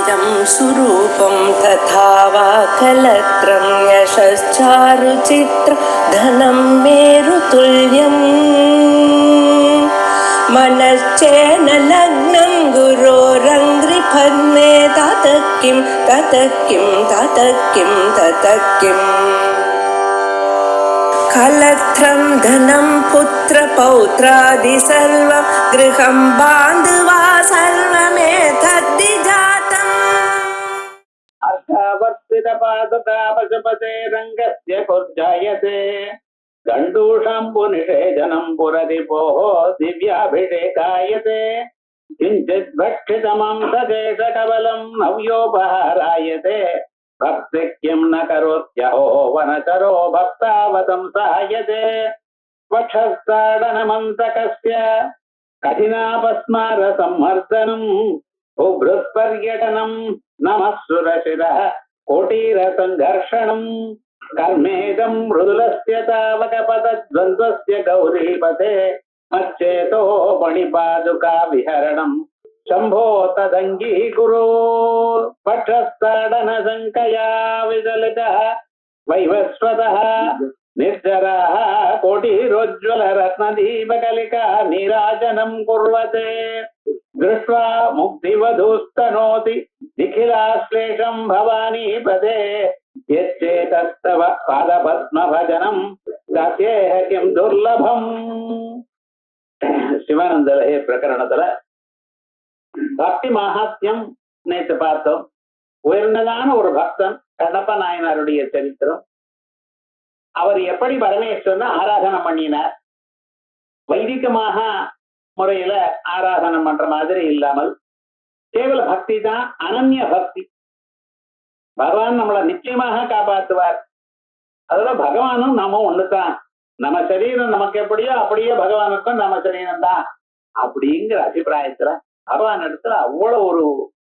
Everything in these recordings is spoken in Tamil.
इदं सुरूपं तथा वा कलत्रं यशश्चारुचित्र धनं मेरुतुल्यम् मनश्चेन लग्नं गुरोरङ्घ्रिपद्मे ततः किं कलत्रं धनं पुत्रपौत्रादि सर्वं गृहं बान्धवा सर्वमेतद्धि जातम् अर्थावर्तितपादुकापशुपते रङ्गस्य कुर्जायते गण्डूषाम्बुनिषेचनं पुररिपोः दिव्याभिषेकायते किञ्चित् भक्षितमं सदेशकबलं नव्योपहारायते भक्ति किं न करोत्यहो वनचरो भक्तावतंसायते वक्षस्थाडनमन्तकस्य कठिनापस्मारसंवर्धनम् उभृत्पर्यटनं नमः सुरशिरः कोटीरसङ्घर्षणम् कर्मेदं मृदुलस्य तावकपदद्वन्द्वस्य गौरीपते मच्चेतो मणिपादुका विहरणम् शंभो तदङ्गीकुरु पक्षस्ताडनशङ्कया विचलितः वैवस्वतः निर्जराः कोटिरोज्ज्वलरत्नदीपकलिका नीराजनं कुर्वते दृष्ट्वा मुक्तिवधूस्तनोति निखिलाश्लेषं भवानीपदे यच्चेतस्तव पादपद्मभजनं दास्येह किं दुर्लभम् சிவானந்த லஹரி பிரகரணத்துல பக்தி மகாத்மியம் நேற்று பார்த்தோம். உயர்ந்ததான ஒரு பக்தன் கண்ணப்ப நாயனாருடைய சரித்திரம். அவர் எப்படி பரமேஸ்வரனை ஆராதனை பண்ணினார், வைதிகமாக முறையில ஆராதனை பண்ற மாதிரி இல்லாமல் கேவல பக்தி தான், அனன்ய பக்தி. பகவான் நம்மளை நிச்சயமாக காப்பாற்றுவார். அதோட பகவானும் நாம ஒண்ணுதான், நம்ம சரீரம் நமக்கு எப்படியோ அப்படியே பகவானுக்கும் நம்ம சரீரம் தான் அப்படிங்கிற அபிப்பிராயத்துல பகவான் இடத்துல அவ்வளவு ஒரு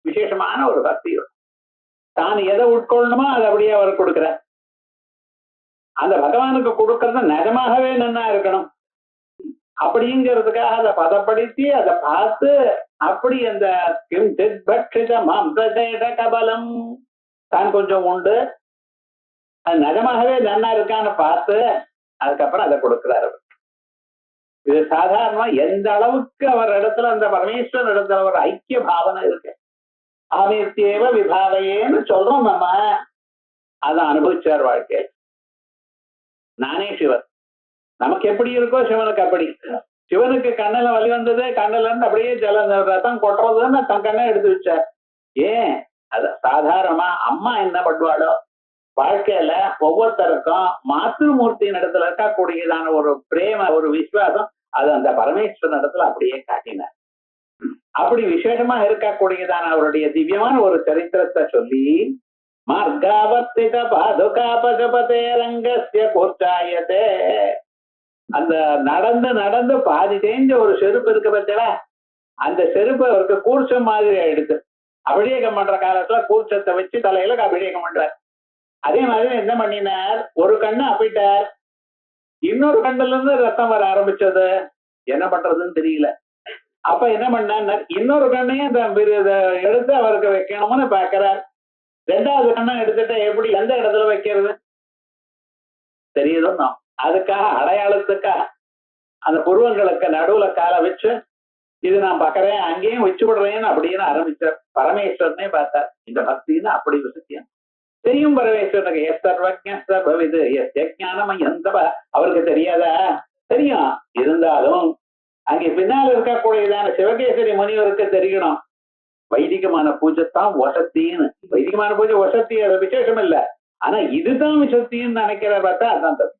விசேஷமான ஒரு பக்தி. தான் எதை உட்கொள்ளணுமோ அதை அப்படியே அவர் கொடுக்கிற, அந்த பகவானுக்கு கொடுக்கறது நிஜமாகவே நன்னா இருக்கணும் அப்படிங்கிறதுக்காக அதை பதப்படுத்தி அதை பார்த்து அப்படி அந்த கபலம் தான் கொஞ்சம் உண்டு, அது நிஜமாகவே நன்னா இருக்கான்னு பார்த்து அதுக்கப்புறம் அதை கொடுக்கிறார். இது சாதாரணமா எந்த அளவுக்கு அவர் இடத்துல அந்த பரமேஸ்வரன் இடத்துல ஒரு ஐக்கிய பாவனை இருக்கு. ஆமித்யேவ விபாவையேன்னு சொல்றோம் நம்ம, அதை அனுபவிச்சார் வாழ்க்கை. நானே சிவன், நமக்கு எப்படி இருக்கோ சிவனுக்கு அப்படி. சிவனுக்கு கண்ணில வலி வந்தது, கண்ணில இருந்து அப்படியே ஜல ரத்தம் கொட்டுறதுன்னு தன் கண்ணை எடுத்து வச்சார். ஏன் அத சாதாரணமா அம்மா என்ன பண்ணுவாளோ வாழ்க்கையில ஒவ்வொருத்தருக்கும் மாத்ருமூர்த்தியின் இடத்துல இருக்கக்கூடியதான ஒரு பிரேம ஒரு விசுவாசம் அது அந்த பரமேஸ்வரன் இடத்துல அப்படியே காட்டினார். அப்படி விசேஷமா இருக்கக்கூடியதான அவருடைய திவ்யமான ஒரு சரித்திரத்தை சொல்லி மார்காவர்த்தித பாதுகா பசுபதே ரங்கஸ்ய கூர்ச்சாயத்தே, அந்த நடந்து நடந்து பாதி தேஞ்ச ஒரு செருப்பு இருக்கு பார்த்தா, அந்த செருப்பு அவருக்கு கூர்ச்சம் மாதிரி ஆயிடுது. அபிஷேகம் பண்ற காலத்துல கூர்ச்சத்தை வச்சு தலையில அபிஷேகம் பண்றார். அதே மாதிரி என்ன பண்ணினார், ஒரு கண்ணு அப்பிட்டார், இன்னொரு கண்ணுல இருந்து ரத்தம் வர ஆரம்பிச்சது. என்ன பண்றதுன்னு தெரியல. அப்ப என்ன பண்ணார், இன்னொரு கண்ணையும் எடுத்து அவருக்கு வைக்கணும்னு பாக்குறார். ரெண்டாவது கண்ணை எடுத்துட்டு எப்படி எந்த இடத்துல வைக்கிறது தெரியுதோ, அதுக்காக அடையாளத்துக்காக அந்த புருவங்களுக்கு நடுவுல காலை வச்சு இது நான் பாக்குறேன் அங்கேயும் வச்சு விடுறேன்னு அப்படின்னு ஆரம்பிச்சார். பரமேஸ்வரனே பார்த்தார். இந்த பக்தின்னு அப்படி விசத்தியம் தெரியும் பரமேஸ்வரனுக்கு. எஸ் சர்வஜ சர்வவிது எஸ் ஞானம் எந்த அவருக்கு தெரியாதா? தெரியும். இருந்தாலும் அங்கே பின்னால் இருக்கக்கூடியதான சிவகேசரி முனிவருக்கு தெரியணும். வைதிகமான பூஜைத்தான் வசத்தின்னு. வைதிகமான பூஜை வசத்தி, அது விசேஷம் இல்லை. ஆனா இதுதான் விசத்தின்னு நினைக்கிற பார்த்தா அதான் தப்பு.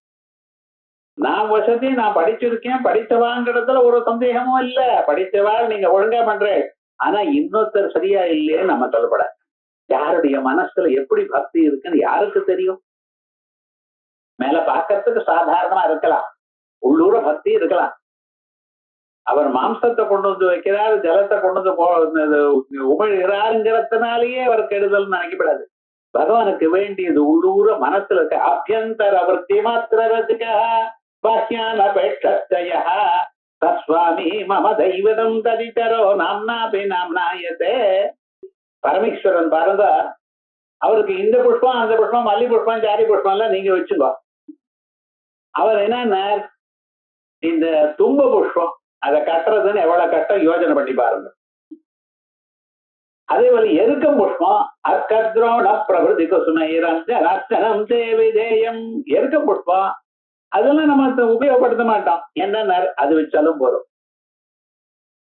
நான் வசதி, நான் படிச்சிருக்கேன், படித்தவாங்கிறதுல ஒரு சந்தேகமும் இல்ல. படித்தவாள் நீங்க ஒழுங்கா பண்றேன். ஆனா இன்னொருத்தர் சரியா இல்லைன்னு நம்ம சொல்லப்பட. யாருடைய மனசுல எப்படி பக்தி இருக்குன்னு யாருக்கு தெரியும்? மேல பாக்கிறதுக்கு சாதாரணமா இருக்கலாம், உள்ளூர பக்தி இருக்கலாம். அவர் மாம்சத்தை கொண்டு வந்து வைக்கிறார், ஜலத்தை கொண்டு வந்து உமிழ்கிறாருங்கிறதுனாலேயே அவர் கெடுதல் நினைக்கப்படாது. பகவானுக்கு வேண்டியது உள்ளூர மனசுல இருக்க அபியந்தர வர்த்தி மாத்திர ரசிகா பாஹ்யான பேட்சய தஸ்வாமி மம தெய்வதம் ததிதரோ நாம்னாபி நாம்னாயதே. பரமேஸ்வரன் பாருங்க, அவருக்கு இந்த புஷ்பம் அந்த புஷ்பம் மல்லி புஷ்பம் ஜாதி புஷ்பம் எல்லாம் நீங்க வச்சுக்கோ. அவர் என்னன்னா இந்த தும்ப புஷ்பம் அதை கட்டுறதுன்னு எவ்வளவு கட்டம் யோஜனை பண்ணி பாருங்க. அதே போல எருக்கம் புஷ்பம் அர்க்கத்ரோண பிரபுதி குசுமரம் தேவிதேயம் எருக்க புஷ்பம் அதெல்லாம் நம்ம உபயோகப்படுத்த மாட்டோம். என்ன அது வச்சாலும் போதும்.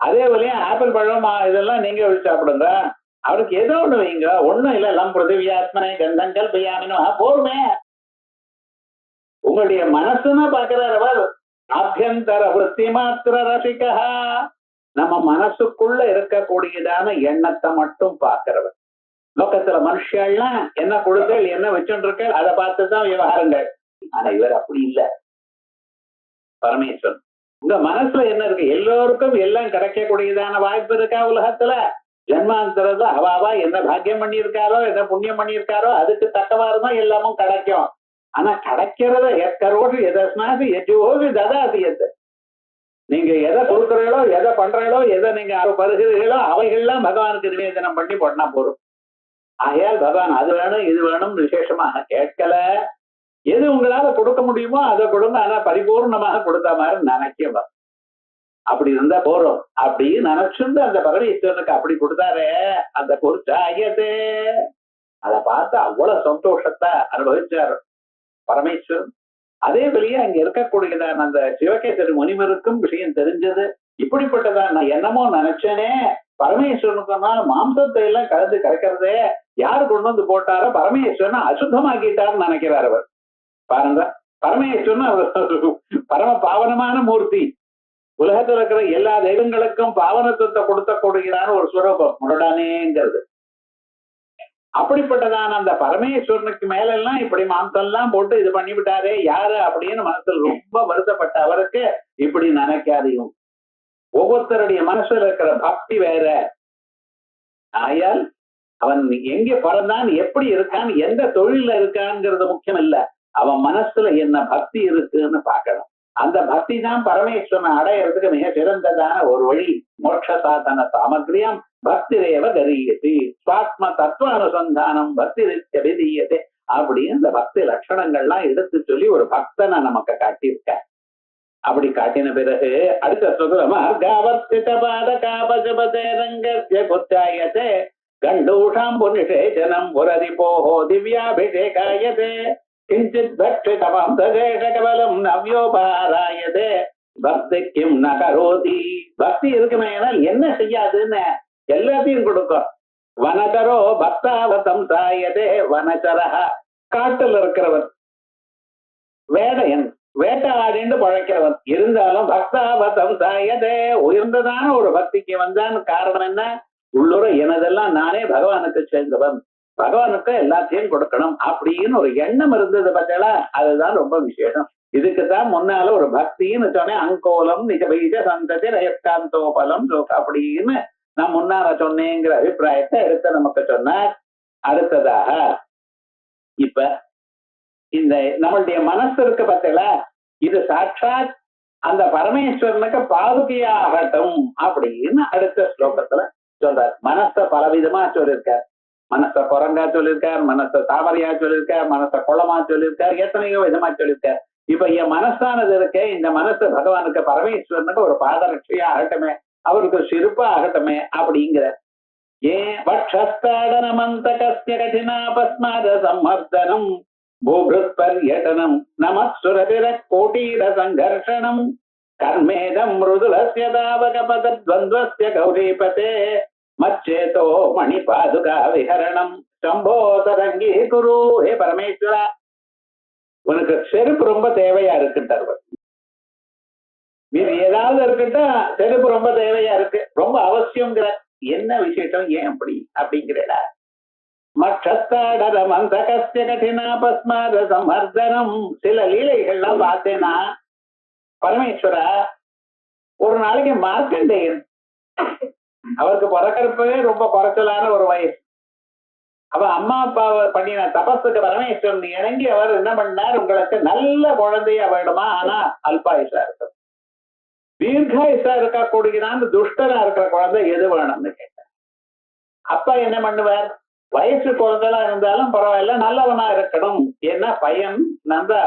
அதே போலயே ஆப்பிள் பழம் இதெல்லாம் நீங்க வச்சு சாப்பிடுங்க. அவருக்கு ஏதோ ஒண்ணு வைங்க, ஒண்ணும் இல்ல எல்லாம் பிருத்திவியாத்மனை கந்தங்கள் பெய்யாமினோ போருமே. உங்களுடைய மனசுன்னு பாக்குறவர் ஆபியந்தர விருத்தி மாத்திர ரசிகா, நம்ம மனசுக்குள்ள இருக்கக்கூடியதான எண்ணத்தை மட்டும் பார்க்கிறவர். லோகத்துல மனுஷெல்லாம் என்ன கொடுத்தல் என்ன வச்சுட்டு இருக்க அதை பார்த்துதான் விவகாரங்கள். ஆனா இவர் அப்படி இல்லை. பரமேஸ்வரன் உங்க மனசுல என்ன இருக்கு, எல்லோருக்கும் எல்லாம் கிடைக்கக்கூடியதான வாய்ப்பு இருக்கா உலகத்துல. ஜன்மாந்தரத்துல அவாவா என்ன பாக்கியம் பண்ணியிருக்காரோ என்ன புண்ணியம் பண்ணியிருக்காரோ அதுக்கு தக்கவாறுதான் எல்லாமும் கிடைக்கும். ஆனா கிடைக்கிறத எக்கரோடு எதஸ்னாது எஜோது ததாசியத்தை நீங்க எதை கொடுக்குறீங்களோ எதை பண்றீங்களோ எதை நீங்க பருகிறீர்களோ அவைகள்லாம் பகவானுக்கு நிவேதனம் பண்ணி போட்டா போறோம். ஆகையால் பகவான் அது வேணும் இது வேணும் விசேஷமாக கேட்கல. எது உங்களால கொடுக்க முடியுமோ அதை கொடுங்க. ஆனா பரிபூர்ணமாக கொடுத்த மாதிரி நினைக்க அப்படி இருந்தா போறோம் அப்படின்னு நினைச்சுட்டு அந்த பரமேஸ்வரனுக்கு அப்படி கொடுத்தாரே அந்த பொருட்சாயத்தே அதை பார்த்து அவ்வளவு சந்தோஷத்தை அனுபவிச்சார் பரமேஸ்வரன். அதே வழியே அங்க இருக்கக்கூடியதான் அந்த சிவகேசரி முனிவருக்கும் விஷயம் தெரிஞ்சது. இப்படிப்பட்டதான் நான் என்னமோ நினைச்சேனே, பரமேஸ்வரனுக்கு மாம்சத்தை எல்லாம் கலந்து கிடைக்கிறதே யாரு கொண்டு வந்து போட்டாரோ பரமேஸ்வரன் அசுத்தமாக்கிட்டாருன்னு நினைக்கிறார் அவர். பாருங்க, பரமேஸ்வரன் அவர் பரம பாவனமான மூர்த்தி. உலகத்தில் இருக்கிற எல்லா தெய்வங்களுக்கும் பாவனத்துவத்தை கொடுத்தக்கூடியதான ஒரு சுரூபம் முரடானேங்கிறது. அப்படிப்பட்டதான அந்த பரமேஸ்வரனுக்கு மேல எல்லாம் இப்படி மாம்செல்லாம் போட்டு இது பண்ணி விட்டாரே யாரு அப்படின்னு மனசுல ரொம்ப வருத்தப்பட்ட அவருக்கு இப்படி நினைக்காதையும். ஒவ்வொருத்தருடைய மனசுல இருக்கிற பக்தி வேற. ஆயால் அவன் எங்க பிறந்தான் எப்படி இருக்கான் எந்த தொழில இருக்கான்ங்கிறது முக்கியம் இல்ல, அவன் மனசுல என்ன பக்தி இருக்குன்னு பார்க்கணும். அந்த பக்தி தான் பரமேஸ்வரனை அடையிறதுக்கு மிக சிறந்ததான ஒரு வழி. மோட்ச சாதன சாமகிரியம் பக்தி ரேவ கரியதி சுவாத்ம தத்துவ அனுசந்தானம் பக்தி விதீயதே அப்படின்னு இந்த பக்தி லட்சணங்கள்லாம் எடுத்து சொல்லி ஒரு பக்தனை நமக்கு காட்டியிருக்க. அப்படி காட்டின பிறகு அடுத்த சொல்றமார்காவர்த்தித பாதகாபஜபதே ரங்கஸ்ய குத்தாயதே கண்டூஷாம் புனிஷேஜனம் புரதிபோஹோ திவ்யாபிஷேகாயதே கிஞ்சித் பக்ஷிதமம் ததேஷகபலம் நவ்யோபாராயதே பக்தி கிம் ந கரோதி. பக்தி இருக்குமே என்ன செய்யாதுன்னு எல்லாத்தையும் கொடுக்கும். வனச்சரோ பக்தாவதம் சாயதே வனச்சரஹ காட்டுல இருக்கிறவன் வேடையன் வேட்டாடின்னு பழைக்கிறவன் இருந்தாலும் பக்தாவதம் சாயதே உயர்ந்ததான ஒரு பக்திக்கு வந்தான். காரணம் என்ன, உள்ளுர எனதெல்லாம் நானே பகவானுக்கு சேர்ந்தவன், பகவானுக்கு எல்லாத்தையும் கொடுக்கணும் அப்படின்னு ஒரு எண்ணம் இருந்தது பார்த்தீங்களா, அதுதான் ரொம்ப விசேஷம். இதுக்குதான் முன்னால ஒரு பக்தின்னு சொன்னேன். அங்கோலம் நிஜ பீஜ சந்ததி ரயக்காந்தோபலம் அப்படின்னு நான் முன்னால சொன்னேங்கிற அபிப்பிராயத்தை எடுத்து நமக்கு சொன்னார். அடுத்ததாக இப்ப இந்த நம்மளுடைய மனசு இருக்கு பார்த்தீங்களா, இது சாட்சாத் அந்த பரமேஸ்வரனுக்கு பாதுகையாகட்டும் அப்படின்னு அடுத்த ஸ்லோகத்துல சொல்றார். மனச பலவிதமா சொல்லியிருக்கார். மனச குரங்கா சொல்லியிருக்கார், மனச தாமரையா சொல்லியிருக்கார், மனச குளமா சொல்லியிருக்கார், எத்தனையோ விதமா சொல்லியிருக்கார். இப்ப என் மனசானது இருக்க இந்த மனசு பகவானுக்கு பரமேஸ்வரனுக்கு ஒரு பாதரட்சையா ஆகட்டுமே, அவருக்கு சிறுப்பா ஆகட்டுமே அப்படிங்கிற. ஏன் வட்சஸ்தாடனமந்த கஸ்ய கடினாபஸ்மாத சம்மர்தனம் பூபிருத் பர்யடனம் நமசுரதிர கோட்டீர சங்கர்ஷணம் கர்மேதம் மிருதுலஸ்ய தாவகபதத்வந்த்வஸ்ய கௌரீபதே மச்சேதோ மணி பாதுகா விஹரணம் சம்போ தரங்கி குரு. ஹே பரமேஸ்வரா, உனக்கு செருப்பு ரொம்ப தேவையா இருக்குட்டார். மீது ஏதாவது இருக்கட்டா செருப்பு ரொம்ப தேவையா இருக்கு, ரொம்ப அவசியம்ங்கிற. என்ன விசேஷம், ஏன் அப்படி அப்படிங்கிறா. மற்றஸ்தாடரம் அந்த கஸ்ய கடினாபஸ்மாத சம்மர்தனம். சில லீலைகள்லாம் பார்த்தேன்னா பரமேஸ்வரா, ஒரு நாளைக்கு மார்க்கண்டேயன் அவருக்கு பிறக்கிறப்பவே ரொம்ப குறைச்சலான ஒரு வயசு. அவ அம்மா அப்பா பண்ணின தபஸுக்கு பரமேஸ்வரன் இறங்கி அவர் என்ன பண்ணார், உங்களுக்கு நல்ல குழந்தைய வேணுமா, ஆனா அல்பாயுஷா இருக்கு, தீர்காயுஷா இருக்கக்கூடியதான் துஷ்டரா இருக்கிற குழந்தை எது வேணும்னு கேட்டார். அப்பா என்ன பண்ணுவார்? வயசு குழந்தைகளா இருந்தாலும் பரவாயில்ல, நல்லவனா இருக்கணும். ஏன்னா பையன் நல்ல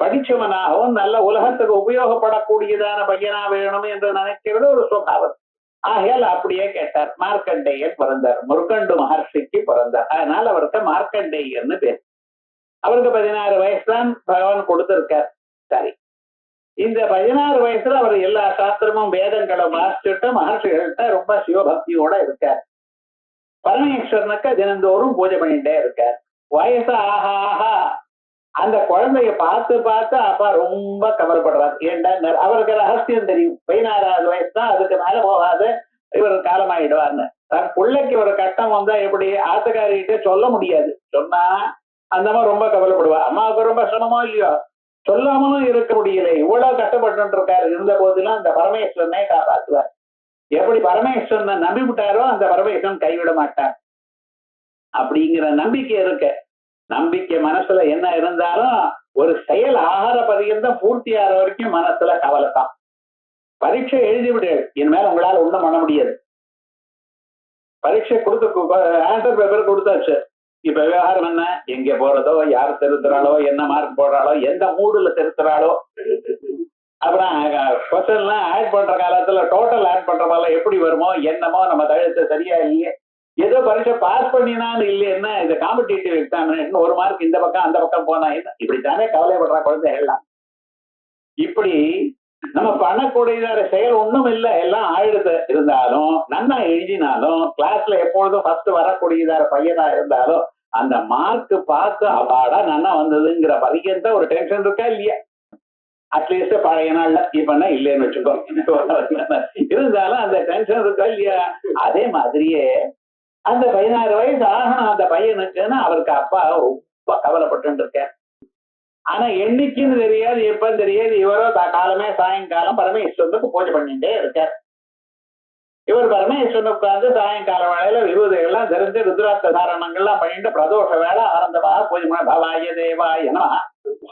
படிச்சவனாகவும் நல்ல உலகத்துக்கு உபயோகப்படக்கூடியதான பையனா வேணும் என்று நினைக்கிறது ஒரு சுபாவம். ஆகையால் அப்படியே கேட்டார். மார்க்கண்டேயர் பிறந்தார், முருகண்டு மகர்ஷிக்கு பிறந்தார். அதனால அவருக்கு மார்க்கண்டேயர்னு பேர். அவருக்கு 16 வயசு தான் பகவான் கொடுத்திருக்கார். சரி, இந்த 16 வயசுல அவர் எல்லா சாஸ்திரமும் வேதங்களை வாசிச்சுட்டு மகர்ஷிகள்கிட்ட ரொம்ப சிவபக்தியோட இருக்கார். பரமேஸ்வரனுக்கு தினந்தோறும் பூஜை பண்ணிட்டே இருக்கார். வயசு ஆக ஆக அந்த குழந்தைய பார்த்து பார்த்து அப்பா ரொம்ப கவலைப்படுறார். ஏண்டா அவருக்கு ரகசியம் தெரியும், 16வது வயசு தான், அதுக்கு மேல போகாது, இவர் காலமாயிடுவார்னு. தன் பிள்ளைக்கு ஒரு கட்டம் வந்தா எப்படி ஆத்துக்காரிகிட்ட சொல்ல முடியாது. சொன்னா அந்த மாதிரி ரொம்ப கவலைப்படுவா. அம்மாவுக்கு ரொம்ப சிரமமோ இல்லையோ, சொல்லாமலும் இருக்க முடியல, இவ்வளவு கஷ்டப்பட்டு இருக்காரு. இருந்த போதிலும் அந்த பரமேஸ்வரனை காப்பாற்றுவார். எப்படி பரமேஸ்வரனை நம்பி விட்டாரோ அந்த பரமேஸ்வரன் கைவிட மாட்டார் அப்படிங்கிற நம்பிக்கை இருக்கு. நம்பிக்கை மனசுல என்ன இருந்தாலும் ஒரு செயல் ஆகார பரியந்தம் பூர்த்தி ஆகிற வரைக்கும் மனசுல கவலை தான். பரீட்சை எழுதி விடு, இனிமேல் உங்களால ஒண்ணும் பண்ண முடியாது. பரீட்சை கொடுத்து ஆன்சர் பேப்பர் கொடுத்தாச்சு. இப்ப விவகாரம் என்ன? எங்க போறதோ, யார் திருத்துறாளோ, என்ன மார்க் போடுறாளோ, எந்த மூடுல திருத்துறாளோ, அப்புறம் கொஸ்டின் எல்லாம் ஆட் பண்ற காலத்துல டோட்டல் ஆட் பண்ற மாதிரி எப்படி வருமோ என்னமோ, நம்ம தழுத்து சரியா இல்லையே, ஏதோ பரீட்சை பாஸ் பண்ணினான்னு இல்லைன்னா இது காம்படிட்டிவ் எக்ஸாமினேஷன், ஒரு மார்க் இந்த பக்கம் அந்த பக்கம் போனா என்ன, இப்படித்தானே கவலைப்படுறா குழந்தைகள்லாம். இப்படி நம்ம பண்ணக்கூடியதான செயல் ஒண்ணும் இல்லை, எல்லாம் ஆயிடுது. இருந்தாலும் நன்னா எழுதினாலும் கிளாஸ்ல எப்பொழுதும் ஃபர்ஸ்ட் வரக்கூடியதான பையனா இருந்தாலும் அந்த மார்க் பார்த்து அப்பாடா நன்னா வந்ததுங்கிற பரியந்த ஒரு டென்ஷன் இருக்கா இல்லையா? அட்லீஸ்ட் பழைய நாள்ல இப்பன்னா இல்லைன்னு வச்சுக்கோ, இருந்தாலும் அந்த டென்ஷன் இருக்கா இல்லையா? அதே மாதிரியே அந்த 16 வயசு ஆகணும் அந்த பையனுக்குன்னு அவருக்கு அப்பா ரொம்ப கவலைப்பட்டு இருக்கார். ஆனா என்னைக்குன்னு தெரியாது, எப்ப தெரியாது. இவரோ காலமே சாயங்காலம் பரமேஸ்வரனுக்கு பூஜை பண்ணிட்டே இருக்கார். இவர் பரமேஸ்வரன் உட்கார்ந்து சாயங்கால வேளையில விபூதிகள்லாம் தெரிஞ்சு ருத்ராட்ச தாரணங்கள்லாம் பண்ணிட்டு பிரதோஷ வேலை ஆனந்தமாக பூஜை பண்ண. பவாய தேவாய நம,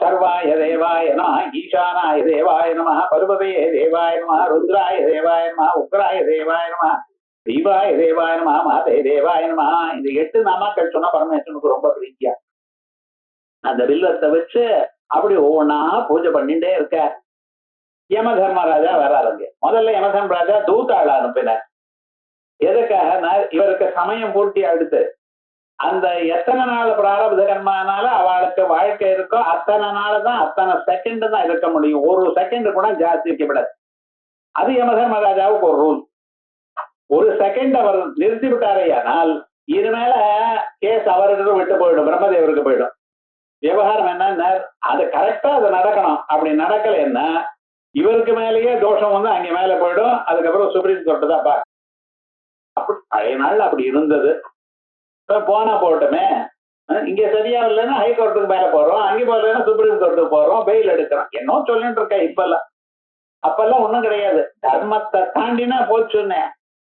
சர்வாய தேவாய நம, ஈசானாய தேவாய நம, பருவதே தேவாய நம, ருத்ராய தேவாய நம, உக்ராய தேவாய நம, தீபாய தேவாய நம, மாதே தேவாய நம. இந்த 8 நாமாக்கள் சொன்னா பரமேஸ்வரனுக்கு ரொம்ப பிரீத்தியா. அந்த வில்வத்தை வச்சு அப்படி ஒவ்வொன்னா பூஜை பண்ணிட்டே இருக்க. யம தர்மராஜா வராருங்க. முதல்ல யம தர்மராஜா தூத்தாள அனுப்பினார். எதுக்காக? இவருக்கு சமயம் பூர்த்தி அடுத்து அந்த எத்தனை நாள் பிராரப்த கர்மானால அவளுக்கு வாழ்க்கை இருக்கோ அத்தனை நாள் தான், அத்தனை செகண்ட் தான் இருக்க முடியும். ஒரு செகண்ட் கூட ஜாஸ்தி வைக்கப்படாது. அது யம தர்மராஜாவுக்கு ஒரு ரூல். ஒரு செகண்ட் அவர் நிறுத்தி விட்டாரையானால் இனிமேல கேஸ் அவருக்கு விட்டு போயிடும், பிரம்மதேவருக்கு போயிடும். விவகாரம் என்ன, அது கரெக்டா அது நடக்கணும். அப்படி நடக்கல என்ன இவருக்கு மேலேயே தோஷம் வந்து அங்க மேல போயிடும். அதுக்கப்புறம் சுப்ரீம் கோர்ட்டு தான் பாக்க. அப்படி பழைய நாள் அப்படி இருந்தது. போனா போட்டுமே, இங்க சரியா இல்லைன்னா ஹைகோர்ட்டுக்கு மேல போறோம், அங்கே போறதுன்னா சுப்ரீம் கோர்ட்டுக்கு போறோம், பெயில் எடுக்கிறோம், என்ன சொல்லிட்டு இருக்க. இப்பெல்லாம் அப்பெல்லாம் ஒண்ணும் கிடையாது, தர்மத்தை தாண்டினா போச்சுன்னு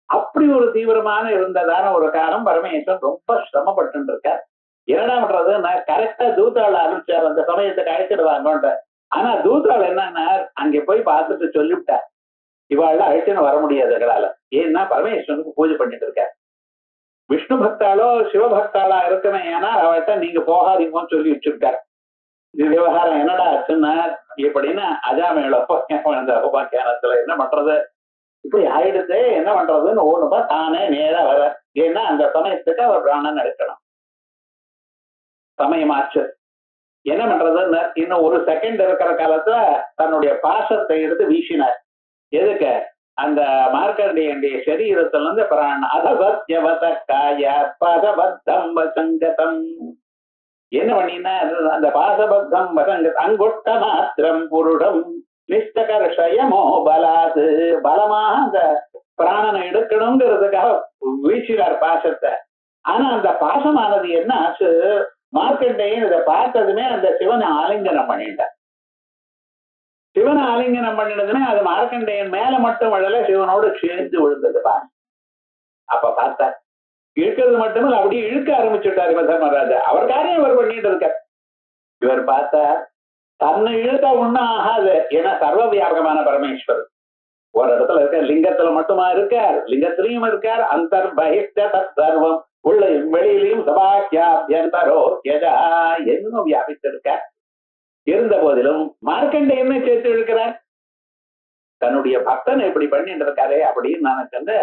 அப்படி ஒரு தீவிரமான இருந்ததான ஒரு காலம். பரமேஸ்வரன் ரொம்ப சிரமப்பட்டு இருக்கார். என்னடா பண்றது, நான் கரெக்டா தூத்தாள அனுப்பிச்சார் அந்த சமயத்துக்கு அழைச்சிடுவாங்கன்ற. ஆனா தூத்தாள் என்னன்னா அங்க போய் பார்த்துட்டு சொல்லிவிட்டார், இவாள் அழைச்சுன்னு வர முடியாது எங்களால. ஏன்னா பரமேஸ்வரனுக்கு பூஜை பண்ணிட்டு இருக்கார். விஷ்ணு பக்தாளோ சிவபக்தாளா இருக்குமே, ஏன்னா அவர்கிட்ட நீங்க போகாதீங்கன்னு சொல்லி வச்சிருக்காரு. இது விவகாரம் என்னடா ஆச்சுன்னா இப்படின்னு அஜாமேள உபாக்கியானத்துல என்ன பண்றது, இப்படி ஆயிடுது, என்ன பண்றதுன்னு ஓடுப்பா தானே நேரா வர. ஏன்னா அந்த சமயத்துக்கு அவர் பிராணன் எடுக்கணும். சமயமாச்சு, என்ன பண்றதுன்னு இன்னும் ஒரு செகண்ட் இருக்கிற காலத்துல தன்னுடைய பாசத்தை எடுத்து வீசினார். எதுக்கு? அந்த மார்க்கண்டேயனுடைய சரீரத்துல இருந்து பிராண அதபத்யவதம் வசங்கதம் என்ன பண்ணினா அந்த பாசபத்தம் வசங்கத் அங்கொட்ட மாத்திரம் புருடம் நிஷ்டகர்ஷயமோ பலாது, பலமாக அந்த பிராணனை எடுக்கணுங்கிறதுக்காக வீசினார் பாசத்தை. ஆனா அந்த பாசமானது என்ன ஆச்சு, மார்க்கண்டேயன் இதை பார்த்ததுமே அந்த சிவனை ஆலிங்கனம் பண்ணிட்டார். சிவனை ஆலிங்கனம் பண்ணினதுமே அது மார்க்கண்டேயன் மேல மட்டும் விழல, சிவனோடு சேர்ந்து விழுந்தது பாரு. அப்ப பார்த்தார், இழுக்கிறது மட்டுமில்ல அப்படியே இழுக்க ஆரம்பிச்சுட்டார் இவர் தர்மராஜா. அவர் காரியம் இவர் பண்ணிட்டு இருக்கார். இவர் பார்த்தார், தன்னை இழுத்தா ஒண்ணும் ஆகாது, ஏன்னா சர்வ வியாபகமான பரமேஸ்வரர். ஒரு இடத்துல இருக்க லிங்கத்துல மட்டுமா இருக்கார், லிங்கத்திலையும் இருக்கார். அந்தர் பகிஷ்ட தத் சர்வம், உள்ளையும் வெளியிலையும் சபாக்கியாபியந்தரோ யஜா என்னும் வியாபித்திருக்கார். இருந்த போதிலும் மார்க்கண்டேயனை சேர்த்து இருக்கிறார். தன்னுடைய பக்தன் இப்படி பண்ணிட்டு இருக்காரே அப்படின்னு நினைச்ச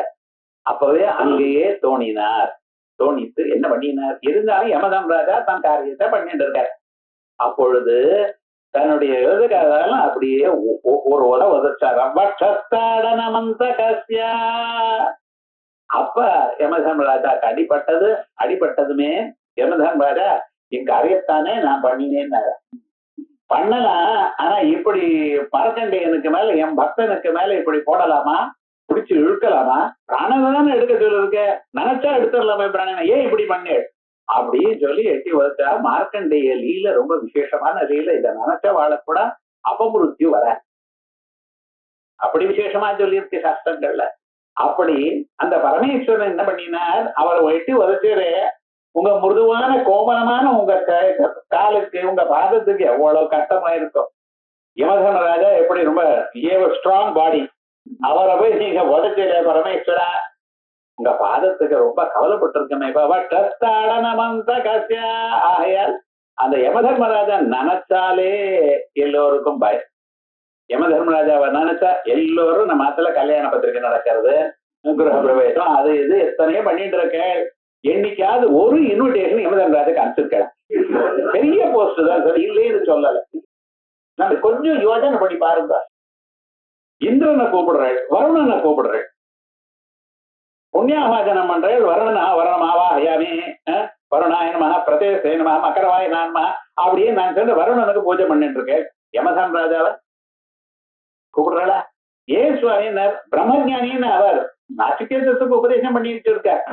அப்பவே அங்கேயே தோணினார். தோணித்து என்ன பண்ணினார், இருந்தாலும் யமதர்மராஜா தன் காரியத்தை பண்ணிட்டு இருக்கார். அப்பொழுது தன்னுடைய எழுதுக்காரெல்லாம் அப்படியே ஒரு உரை உதச்சார். அப்ப யமதர்மராஜாக்கு அடிபட்டது. அடிபட்டதுமே யமதர்மராஜா என் காரியத்தானே நான் பண்ணினேன்னாரு. பண்ணலாம், ஆனா இப்படி மார்க்கண்டேயனுக்கு மேல என் பக்தனுக்கு மேல இப்படி போடலாமா, பிடிச்சு இழுக்கலாமா, பிராணதானே எடுக்க சொல்லிருக்க, நினைச்சா எடுத்துடலாமே பிராணனை, ஏன் இப்படி பண்ணு அப்படின்னு சொல்லி எட்டி வச்சா. மார்க்கண்டேய லீல ரொம்ப விசேஷமான லீல. இதை நினைச்ச வாழக்கூட அபமிருத்தியும் வர அப்படி விசேஷமா சொல்லியிருக்கு சாஸ்திரங்கள்ல. அப்படி அந்த பரமேஸ்வரன் என்ன பண்ணினார், அவரை எட்டி உதச்சிரு. உங்க மிருதுவான கோமலமான உங்க காலுக்கு உங்க பாதத்துக்கு எவ்வளவு கஷ்டமா இருக்கும். யமதர்மராஜா எப்படி ரொம்ப ஸ்ட்ராங் பாடி, அவரை போய் நீங்க உதச்சிரு பரமேஸ்வரா, உங்க பாதத்துக்கு ரொம்ப கவலைப்பட்டிருக்கமே. ஆகையால் அந்த யமதர்மராஜா நினைச்சாலே எல்லோருக்கும் பயம். யமதர்மராஜாவை நினைச்சா எல்லோரும் நம்ம ஆத்துல கல்யாண பத்திரிகை நடக்கிறது, கிரக பிரவேசம், அது இது எத்தனையோ பண்ணிட்டு இருக்க. என்னைக்காவது ஒரு இன்விடேஷன் யமதர்மராஜாக்கு அனுப்பிச்சிருக்கலாம். பெரிய போஸ்ட் தான் சார், இல்லைன்னு சொல்லல. நம்ம கொஞ்சம் யோசனை பண்ணி பாருங்க. இந்திரனை கூப்பிடுறேன், வருணனை கூப்பிடுறேன், புண்ணியாவாஜனம் பண்றேன், வருணமாவா ஹயாமி வருணாய நமஹ பிரதேசே நமஹ மக்கரவாய நான்மா அப்படியே நான் சேர்ந்து வருணனுக்கு பூஜை பண்ணிட்டு இருக்கேன். யமதர்மராஜாவை கூப்பிடுறா. ஏன் சுவாமினர் பிரம்மஜானின்னு அவர் நச்சிகேதத்துக்கு உபதேசம் பண்ணிட்டு இருக்கார்.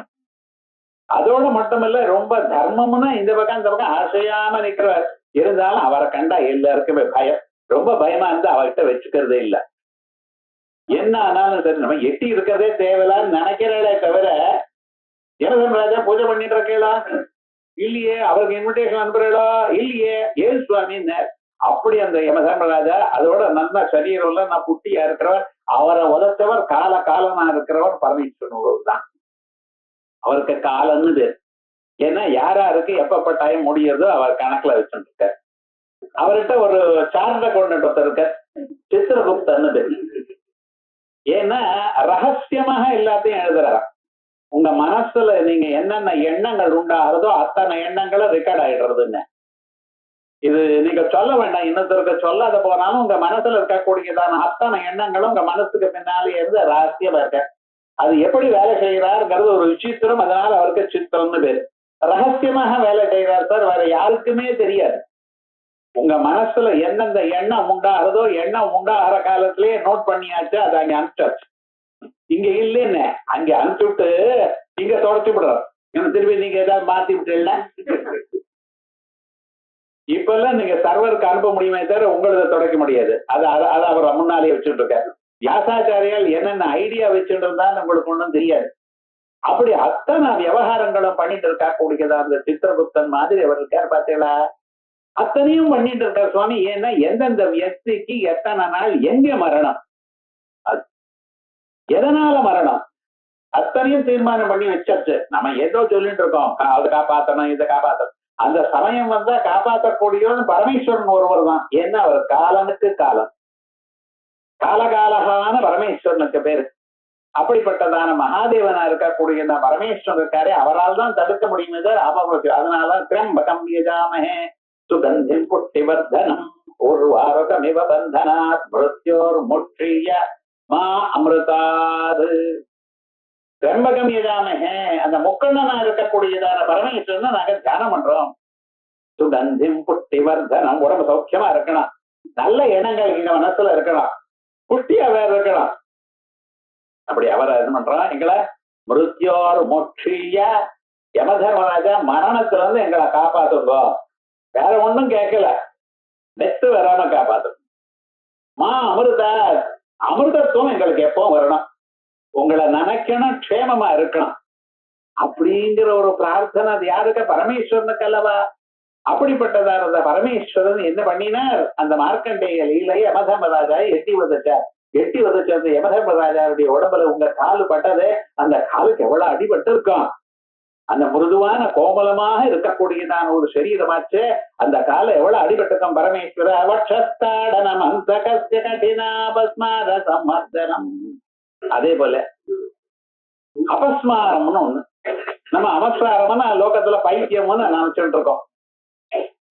அதோட மட்டுமல்ல, ரொம்ப தர்மம்னா இந்த பக்கம் இந்த பக்கம் ஆசையாம நிற்கிறார். இருந்தாலும் அவரை கண்டா எல்லாருக்குமே பயம். ரொம்ப பயமா இருந்து அவர்கிட்ட வச்சுக்கிறதே இல்லை. என்ன ஆனாலும் சரி, நம்ம எட்டி இருக்கிறதே தேவையில்லான்னு நினைக்கிறே தவிர யமதர்மராஜா பூஜை பண்ணிட்டு இருக்கீங்களா இல்லையே, அவருக்கு இன்விடேஷன் அனுப்புறீங்களா இல்லையே, ஏன் சுவாமின்னு. அப்படி அந்த யமதர்மராஜா அதோட நல்ல சரீரம் நான் புட்டியா இருக்கிறவர், அவரை உதச்சவர் காலனா இருக்கிறவர் பரமேஸ்வரன் தான். அவருக்கு காலன்னு பேர். ஏன்னா யாராருக்கு எப்ப டைம் முடியுறதோ அவர் கணக்குல வச்சுட்டு இருக்கார். அவர்கிட்ட ஒரு சார்ந்த கொண்டு இருக்க சித்திரகுப்தன்னு பேர். ஏன்னா ரகசியமாக எல்லாத்தையும் எழுதுறாராம். உங்க மனசுல நீங்க என்னென்ன எண்ணங்கள் உண்டாகிறதோ அத்தனை எண்ணங்களும் ரெக்கார்ட் ஆயிடுறதுன்னு. இது நீங்க சொல்ல வேண்டாம், இன்னொருத்தருக்கு சொல்லாத போனாலும் உங்க மனசுல இருக்கக்கூடியதான அத்தனை எண்ணங்களும் உங்க மனசுக்கு பின்னாலே இருந்து ரகசியமா இருக்க. அது எப்படி வேலை செய்யறாருங்கிறது ஒரு விசித்திரம். அதனால அவருக்கு சித்திரம்னு பேரு. ரகசியமாக வேலை செய்யறாரு சார், வேற யாருக்குமே தெரியாது. உங்க மனசுல எந்தெந்த எண்ணம் உண்டாகிறதோ எண்ணம் உண்டாகிற காலத்திலேயே நோட் பண்ணியாச்சு, அது அங்க அனுப்பிச்சாச்சு. இங்க இல்லைன்னு அங்க அனுப்பிச்சுட்டு இங்க தொடச்சு விடுறாரு. திருப்பி நீங்க ஏதாவது மாத்தி விட்டுல இப்ப எல்லாம் நீங்க சர்வருக்கு அனுப்ப முடியுமே தவிர உங்களதை தொடக்க முடியாது. அது அவர் முன்னாலேயே வச்சுட்டு இருக்காரு. வியாசாச்சாரியால் என்னென்ன ஐடியா வச்சுட்டு இருந்தான்னு உங்களுக்கு ஒண்ணும் தெரியாது. அப்படி அத்தனை விவகாரங்களும் பண்ணிட்டு இருக்கா கூடியதா அந்த சித்திரகுப்தன் மாதிரி அவர் இருக்கார். பார்த்தீங்களா, அத்தனையும் பண்ணிட்டு இருக்கார் சுவாமி. ஏன்னா எந்தெந்த வியக்திக்கு எத்தனை நாள் எங்க மரணம், எதனால மரணம், அத்தனையும் தீர்மானம் பண்ணி வச்சாச்சு. நம்ம ஏதோ சொல்லிட்டு இருக்கோம், அதை காப்பாற்றணும் இதை காப்பாற்றணும். அந்த சமயம் வந்தா காப்பாற்றக்கூடியவன் பரமேஸ்வரன் ஒருவர் தான். ஏன்னா அவர் காலனுக்கு காலம், காலகாலகான பரமேஸ்வரனுக்கு பேரு. அப்படிப்பட்டதான மகாதேவனா இருக்கக்கூடிய பரமேஸ்வரன் இருக்காரு, அவரால் தான் தடுக்க முடியுமே அபமிருத்தி. அதனாலதான் திரம்பகம் யஜாமஹே சுகந்திம் புட்டிவர்தனம் ஊர்வாரோகமிவ பந்தனாத் மிருத்யோர் முட்சிய மா அமிர்தாது. திரம்பகம் யஜாமஹே, அந்த முக்கண்ணனா இருக்கக்கூடியதான பரமேஸ்வரன் நாங்க தியானம் பண்றோம். சுகந்திம் புட்டிவர்தனம், உடம்பு சௌக்கியமா இருக்கணும், நல்ல எண்ணங்கள் எங்க மனசுல இருக்கணும், புட்டியா வேற இருக்கணும். அப்படி அவரை என்ன பண்றோம், எங்களை மிருத்யோர் மோட்சிய, யமதர்மராஜா மரணத்துல இருந்து எங்களை காப்பாத்துங்கோ, வேற ஒண்ணும் கேட்கல, நெத்து வராம காப்பாத்தும். மா அமிர்தா, அமிர்தத்துவம் எங்களுக்கு எப்பவும் வரணும், உங்களை நினைக்கணும், க்ஷேமமா இருக்கணும் அப்படிங்கிற ஒரு பிரார்த்தனை. அது யாருக்கு, பரமேஸ்வரனுக்கு அல்லவா. அப்படிப்பட்டதான அந்த பரமேஸ்வரன் என்ன பண்ணினார், அந்த மார்க்கண்டேய லீலை யமதர்மராஜா எட்டி உதச்சார். எட்டி வந்து சேர்ந்த யமதர்மராஜாவுடைய உடம்புல உங்க காலு பட்டதே, அந்த காலுக்கு எவ்வளவு அடிபட்டு இருக்கும். அந்த மிருதுவான கோமலமாக இருக்கக்கூடியதான ஒரு சரீரமாச்சு, அந்த கால எவ்வளவு அடிபட்டிருக்கும் பரமேஸ்வர. அவட்சஸ்தாடனம் அந்த கஸ்ய கடினாபஸ்மார சம்மர்தனம். அதே போல அபஸ்மாரம்னு ஒண்ணு. நம்ம அபஸ்மாரம்னா லோகத்துல பைத்தியம்னு நினைச்சுட்டு இருக்கோம்.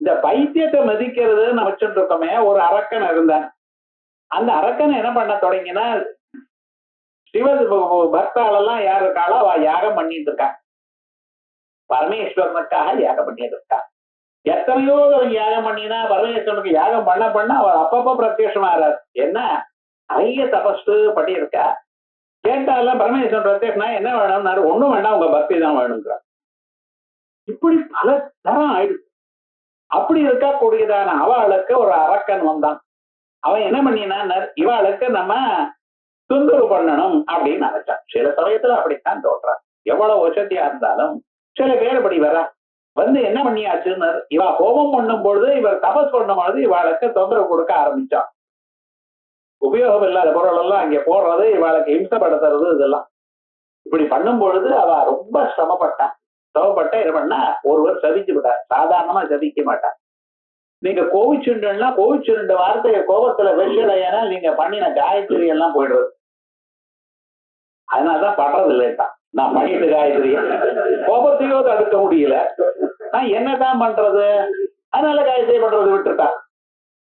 இந்த பைத்தியத்தை மதிக்கிறது நினைச்சுட்டு இருக்கோமே. ஒரு அரக்கன் இருந்தான். அந்த அரக்கன் என்ன பண்ண தொடங்கினா, சிவ பக்தாளெல்லாம் யாரு இருக்காளோ அவ யாகம் பண்ணிட்டு இருக்கா. பரமேஸ்வரனுக்காக யாகம் பண்ணிட்டு இருக்கா. எத்தனையோ யாகம் பண்ணினா பரமேஸ்வரனுக்கு யாகம் பண்ண அவர் அப்பப்ப பிரத்யட்சமாறார். என்ன நிறைய தபஸ்து பண்ணி இருக்கா. கேட்டால பரமேஸ்வரன் பிரத்யட்சனா என்ன வேணும்னாரு, ஒண்ணும் வேண்டாம் உங்க பக்தி தான் வேணுங்கிறார். இப்படி பல தரம் ஆயிடுச்சு. அப்படி இருக்கக்கூடியதான அவளுக்கு ஒரு அரக்கன் வந்தான். அவன் என்ன பண்ணினான், இவாளுக்கு நம்ம தொந்தரவு பண்ணணும் அப்படின்னு நினைச்சான். சில சமயத்துல அப்படித்தான் தோன்றான். எவ்வளவு வசதியா இருந்தாலும் சில பேர் இப்படி வர வந்து என்ன பண்ணியாச்சுன்னு, இவ ஹோமம் பண்ணும் பொழுது இவர் தபஸ் பண்ணும் பொழுது இவாளுக்கு தொந்தரவு கொடுக்க ஆரம்பிச்சான். உபயோகம் இல்லாத பொருள் எல்லாம் அங்கே போடுறது, இவாளுக்கு இம்சப்படுத்துறது, இதெல்லாம் இப்படி பண்ணும் பொழுது அவ ரொம்ப சிரமப்பட்டான். சிரமப்பட்ட என்ன பண்ணா, ஒருவர் சபிச்சு விட்டார். சாதாரணமா சபிக்க மாட்டார். நீங்க கோவிச்சுண்டா கோவிச்சுண்டு வார்த்தைய கோபத்துல வெள்ளடையானா நீங்க பண்ணின காயத்ரி எல்லாம் போயிடுறது. அதனாலதான் பண்றது இல்லைட்டான். நான் பண்ணிட்டு காயத்ரி கோபத்தையோ தடுக்க முடியல, நான் என்னதான் பண்றது, அதனால காயத்ரி பண்றது விட்டுட்டான்.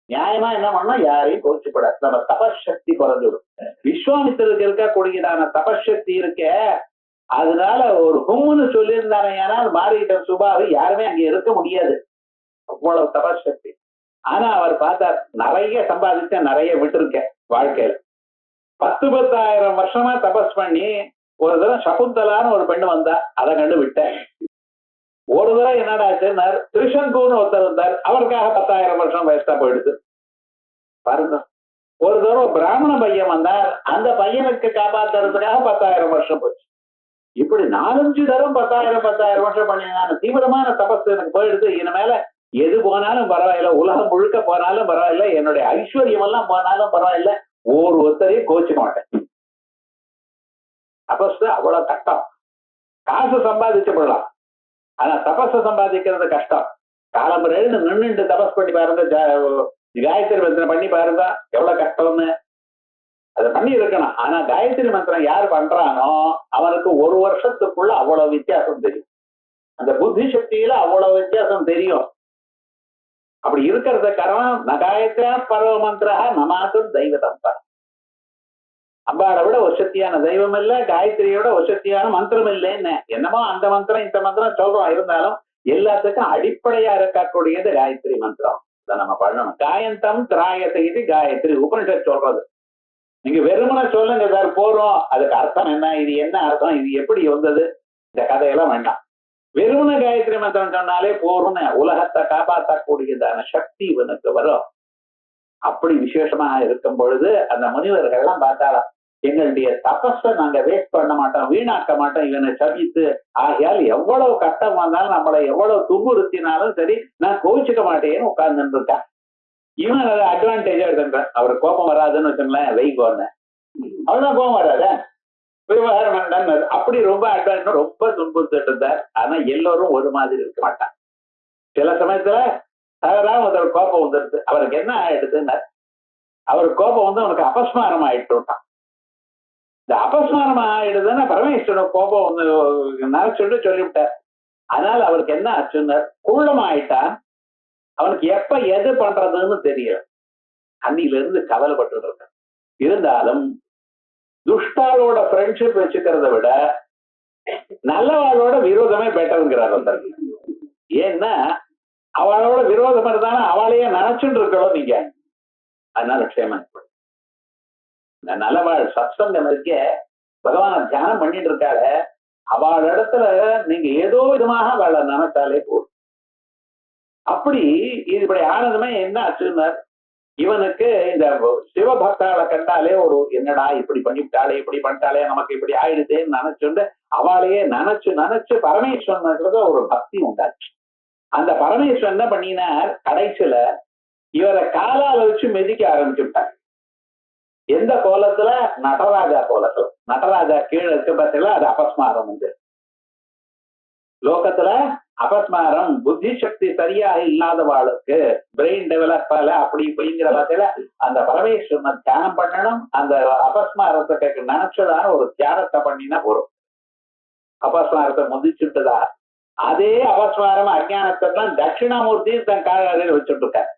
நியாயமா என்ன பண்ணா, யாரையும் கோவிச்சுப்பட நம்ம தபசக்தி குறைஞ்சிடும். விஸ்வாமித்திரருக்கு இருக்கக்கூடியதான தபசக்தி இருக்க, அதனால ஒரு ஹும்னு சொல்லியிருந்தானே ஏன்னா மாறிக்கிட்ட சுபாவை யாருமே அங்க இருக்க முடியாது. அவ்வளவு தபசக்தி. ஆனா அவர் பார்த்தார், நிறைய சம்பாதிச்ச நிறைய விட்டுருக்கேன் வாழ்க்கையில. 10,000 வருஷமா தபஸ் பண்ணி ஒரு தடவை சகுந்தலான்னு ஒரு பெண்ணு வந்தா, அதை கண்டு விட்டேன். ஒரு தடவை என்னடா ஆச்சுன்னார், திருஷங்கூர்னு ஒருத்தர் இருந்தார், அவருக்காக 10,000 வருஷம் வேஸ்டா போயிடுது பாருங்க. ஒரு தடவை பிராமண பையன் வந்தார், அந்த பையனுக்கு காப்பாத்துறதுக்காக 10,000 வருஷம் போச்சு. இப்படி 4-5 தரம் 10,000 வருஷம் பண்ணினாலும் தீவிரமான தபஸ் எனக்கு போயிடுது. இனிமேல எது போனாலும் பரவாயில்ல, உலகம் முழுக்க போனாலும் பரவாயில்ல, என்னுடைய ஐஸ்வர்யம் எல்லாம் போனாலும் பரவாயில்ல, ஒருத்தரையும் கோச்சிக்க மாட்டேன். தபஸ் அவ்வளவு கஷ்டம். காசு சம்பாதிச்சு போடலாம், ஆனா தபஸ சம்பாதிக்கிறது கஷ்டம். காலம்புரைன்னு நின்றுட்டு தபஸ் பண்ணி பாருங்க, காயத்ரி மந்திரம் பண்ணி பாருங்க எவ்வளவு கஷ்டம்னு. அதை பண்ணி இருக்கணும். ஆனா காயத்ரி மந்திரம் யார் பண்றானோ அவனுக்கு ஒரு வருஷத்துக்குள்ள அவ்வளவு வித்தியாசம் தெரியும். அந்த புத்தி சக்தியில அவ்வளவு வித்தியாசம் தெரியும். அப்படி இருக்கிறத காரணம் நகாயத்த பரவ மந்திரா நமாத்தும் தெய்வதம். அம்பாளை விட ஒரு சக்தியான தெய்வம் இல்ல, காயத்ரியோட ஒரு சக்தியான மந்திரம் இல்லைன்னு. என்னமோ அந்த மந்திரம் இந்த மந்திரம் சொல்றோம், இருந்தாலும் எல்லாத்துக்கும் அடிப்படையா இருக்கக்கூடியது காயத்ரி மந்திரம். இதை நம்ம பண்ணணும். காயந்தம் திராயத்தை இது காயத்ரி உபனிஷத் சொல்றது. நீங்க வெறுமனை சொல்லுங்க சார் போறோம், அதுக்கு அர்த்தம் என்ன, இது என்ன அர்த்தம், இது எப்படி வந்தது, இந்த கதையெல்லாம் வேண்டாம். வெறுமனை காயத்ரி மந்திரம் சொன்னாலே போறோம்னு உலகத்தை காப்பாற்றக்கூடியதான சக்தி இவனுக்கு வரும். அப்படி விசேஷமாக இருக்கும் பொழுது அந்த முனிவர்கள் எல்லாம் பார்த்தாலும், எங்களுடைய தபஸை நாங்க வேஸ்ட் பண்ண மாட்டோம், வீணாக்க மாட்டோம், இவனை சபித்து. ஆகையால் எவ்வளவு கஷ்டம் வந்தாலும் நம்மளை எவ்வளவு துன்புறுத்தினாலும் சரி நான் கோவிச்சுக்க மாட்டேன்னு உட்கார்ந்துட்டு இருக்கேன். இவன் அதை அட்வான்டேஜா எடுத்துட்டான். அவருக்கு கோபம் வராதுன்னு வச்சுங்களேன், வெயிகோன்னு அவ்வளவுதான் கோபம் வராத விவகாரம் வேண்டாம். அப்படி ரொம்ப அட்வான்ஸ் ரொம்ப துன்புறுத்திட்டு இருந்தார். ஆனா எல்லோரும் ஒரு மாதிரி இருக்க மாட்டான். சில சமயத்துல தவறாக ஒரு கோபம் வந்துருது. அவருக்கு என்ன ஆயிடுதுன்னு, அவருக்கு கோபம் வந்து அவனுக்கு அபஸ்மாரம் ஆயிட்டு விட்டான். இந்த அபஸ்மாரம் ஆயிடுதுன்னா பரமேஸ்வரன் கோபம் வந்து நினைச்சுட்டு சொல்லிவிட்டார். அதனால அவருக்கு என்ன ஆச்சுன்னு, குள்ளம் ஆயிட்டான். அவனுக்கு எப்ப எது பண்றதுன்னு தெரியல. அன்னில இருந்து கவலைப்பட்டு இருக்க. இருந்தாலும் துஷ்டாளோட ஃப்ரெண்ட்ஷிப் வச்சுக்கிறத விட நல்லவாளோட விரோதமே பெட்டருங்கிறார் ஒருத்தர். ஏன்னா அவளோட விரோதம் இருந்தாலும் அவளையே நினைச்சுட்டு இருக்கணும் நீங்க. அதனால க்ஷேமம். இந்த நல்லவாள் சத்சங்கம் இருக்கே, பகவான தியானம் பண்ணிட்டு இருக்காள, அவள் இடத்துல நீங்க ஏதோ விதமாக அவளை நினைச்சாலே போதும். அப்படி இது இப்படி ஆனதுமே என்ன ஆச்சுன்னா, இவனுக்கு இந்த சிவபக்தாளை கண்டாலே ஒரு என்னடா இப்படி பண்ணிவிட்டாலே, இப்படி பண்ணிட்டாலே, நமக்கு இப்படி ஆயிடுதேன்னு நினைச்சுண்டு அவளையே நினைச்சு நினைச்சு பரமேஸ்வரன் ஒரு பக்தி உண்டாச்சு. அந்த பரமேஸ்வரன் என்ன பண்ணினார், கடைசியில இவரை காலால வச்சு மெதிக்க ஆரம்பிச்சு விட்டார். எந்த கோலத்துல? நடராஜா கோலத்துல. நடராஜா கீழே இருக்கு பார்த்தீங்களா, அது அபஸ்மாரம். வந்து லோகத்துல அபஸ்மாரம் புத்தி சக்தி சரியா இல்லாதவாளுக்கு, பிரெயின் டெவலப் ஆல அப்படி இப்படிங்கிற பார்த்தீங்களா, அந்த பரமேஸ்வரன் தியானம் பண்ணணும். அந்த அபஸ்மாரத்தை நினைச்சதான ஒரு தியானத்தை பண்ணினா போறோம். அபஸ்மாரத்தை முதிச்சுட்டுதா அதே அபஸ்மாரம் அஜானத்தை தான் தட்சிணாமூர்த்தி தன் காலையில வச்சுட்டு இருக்காரு.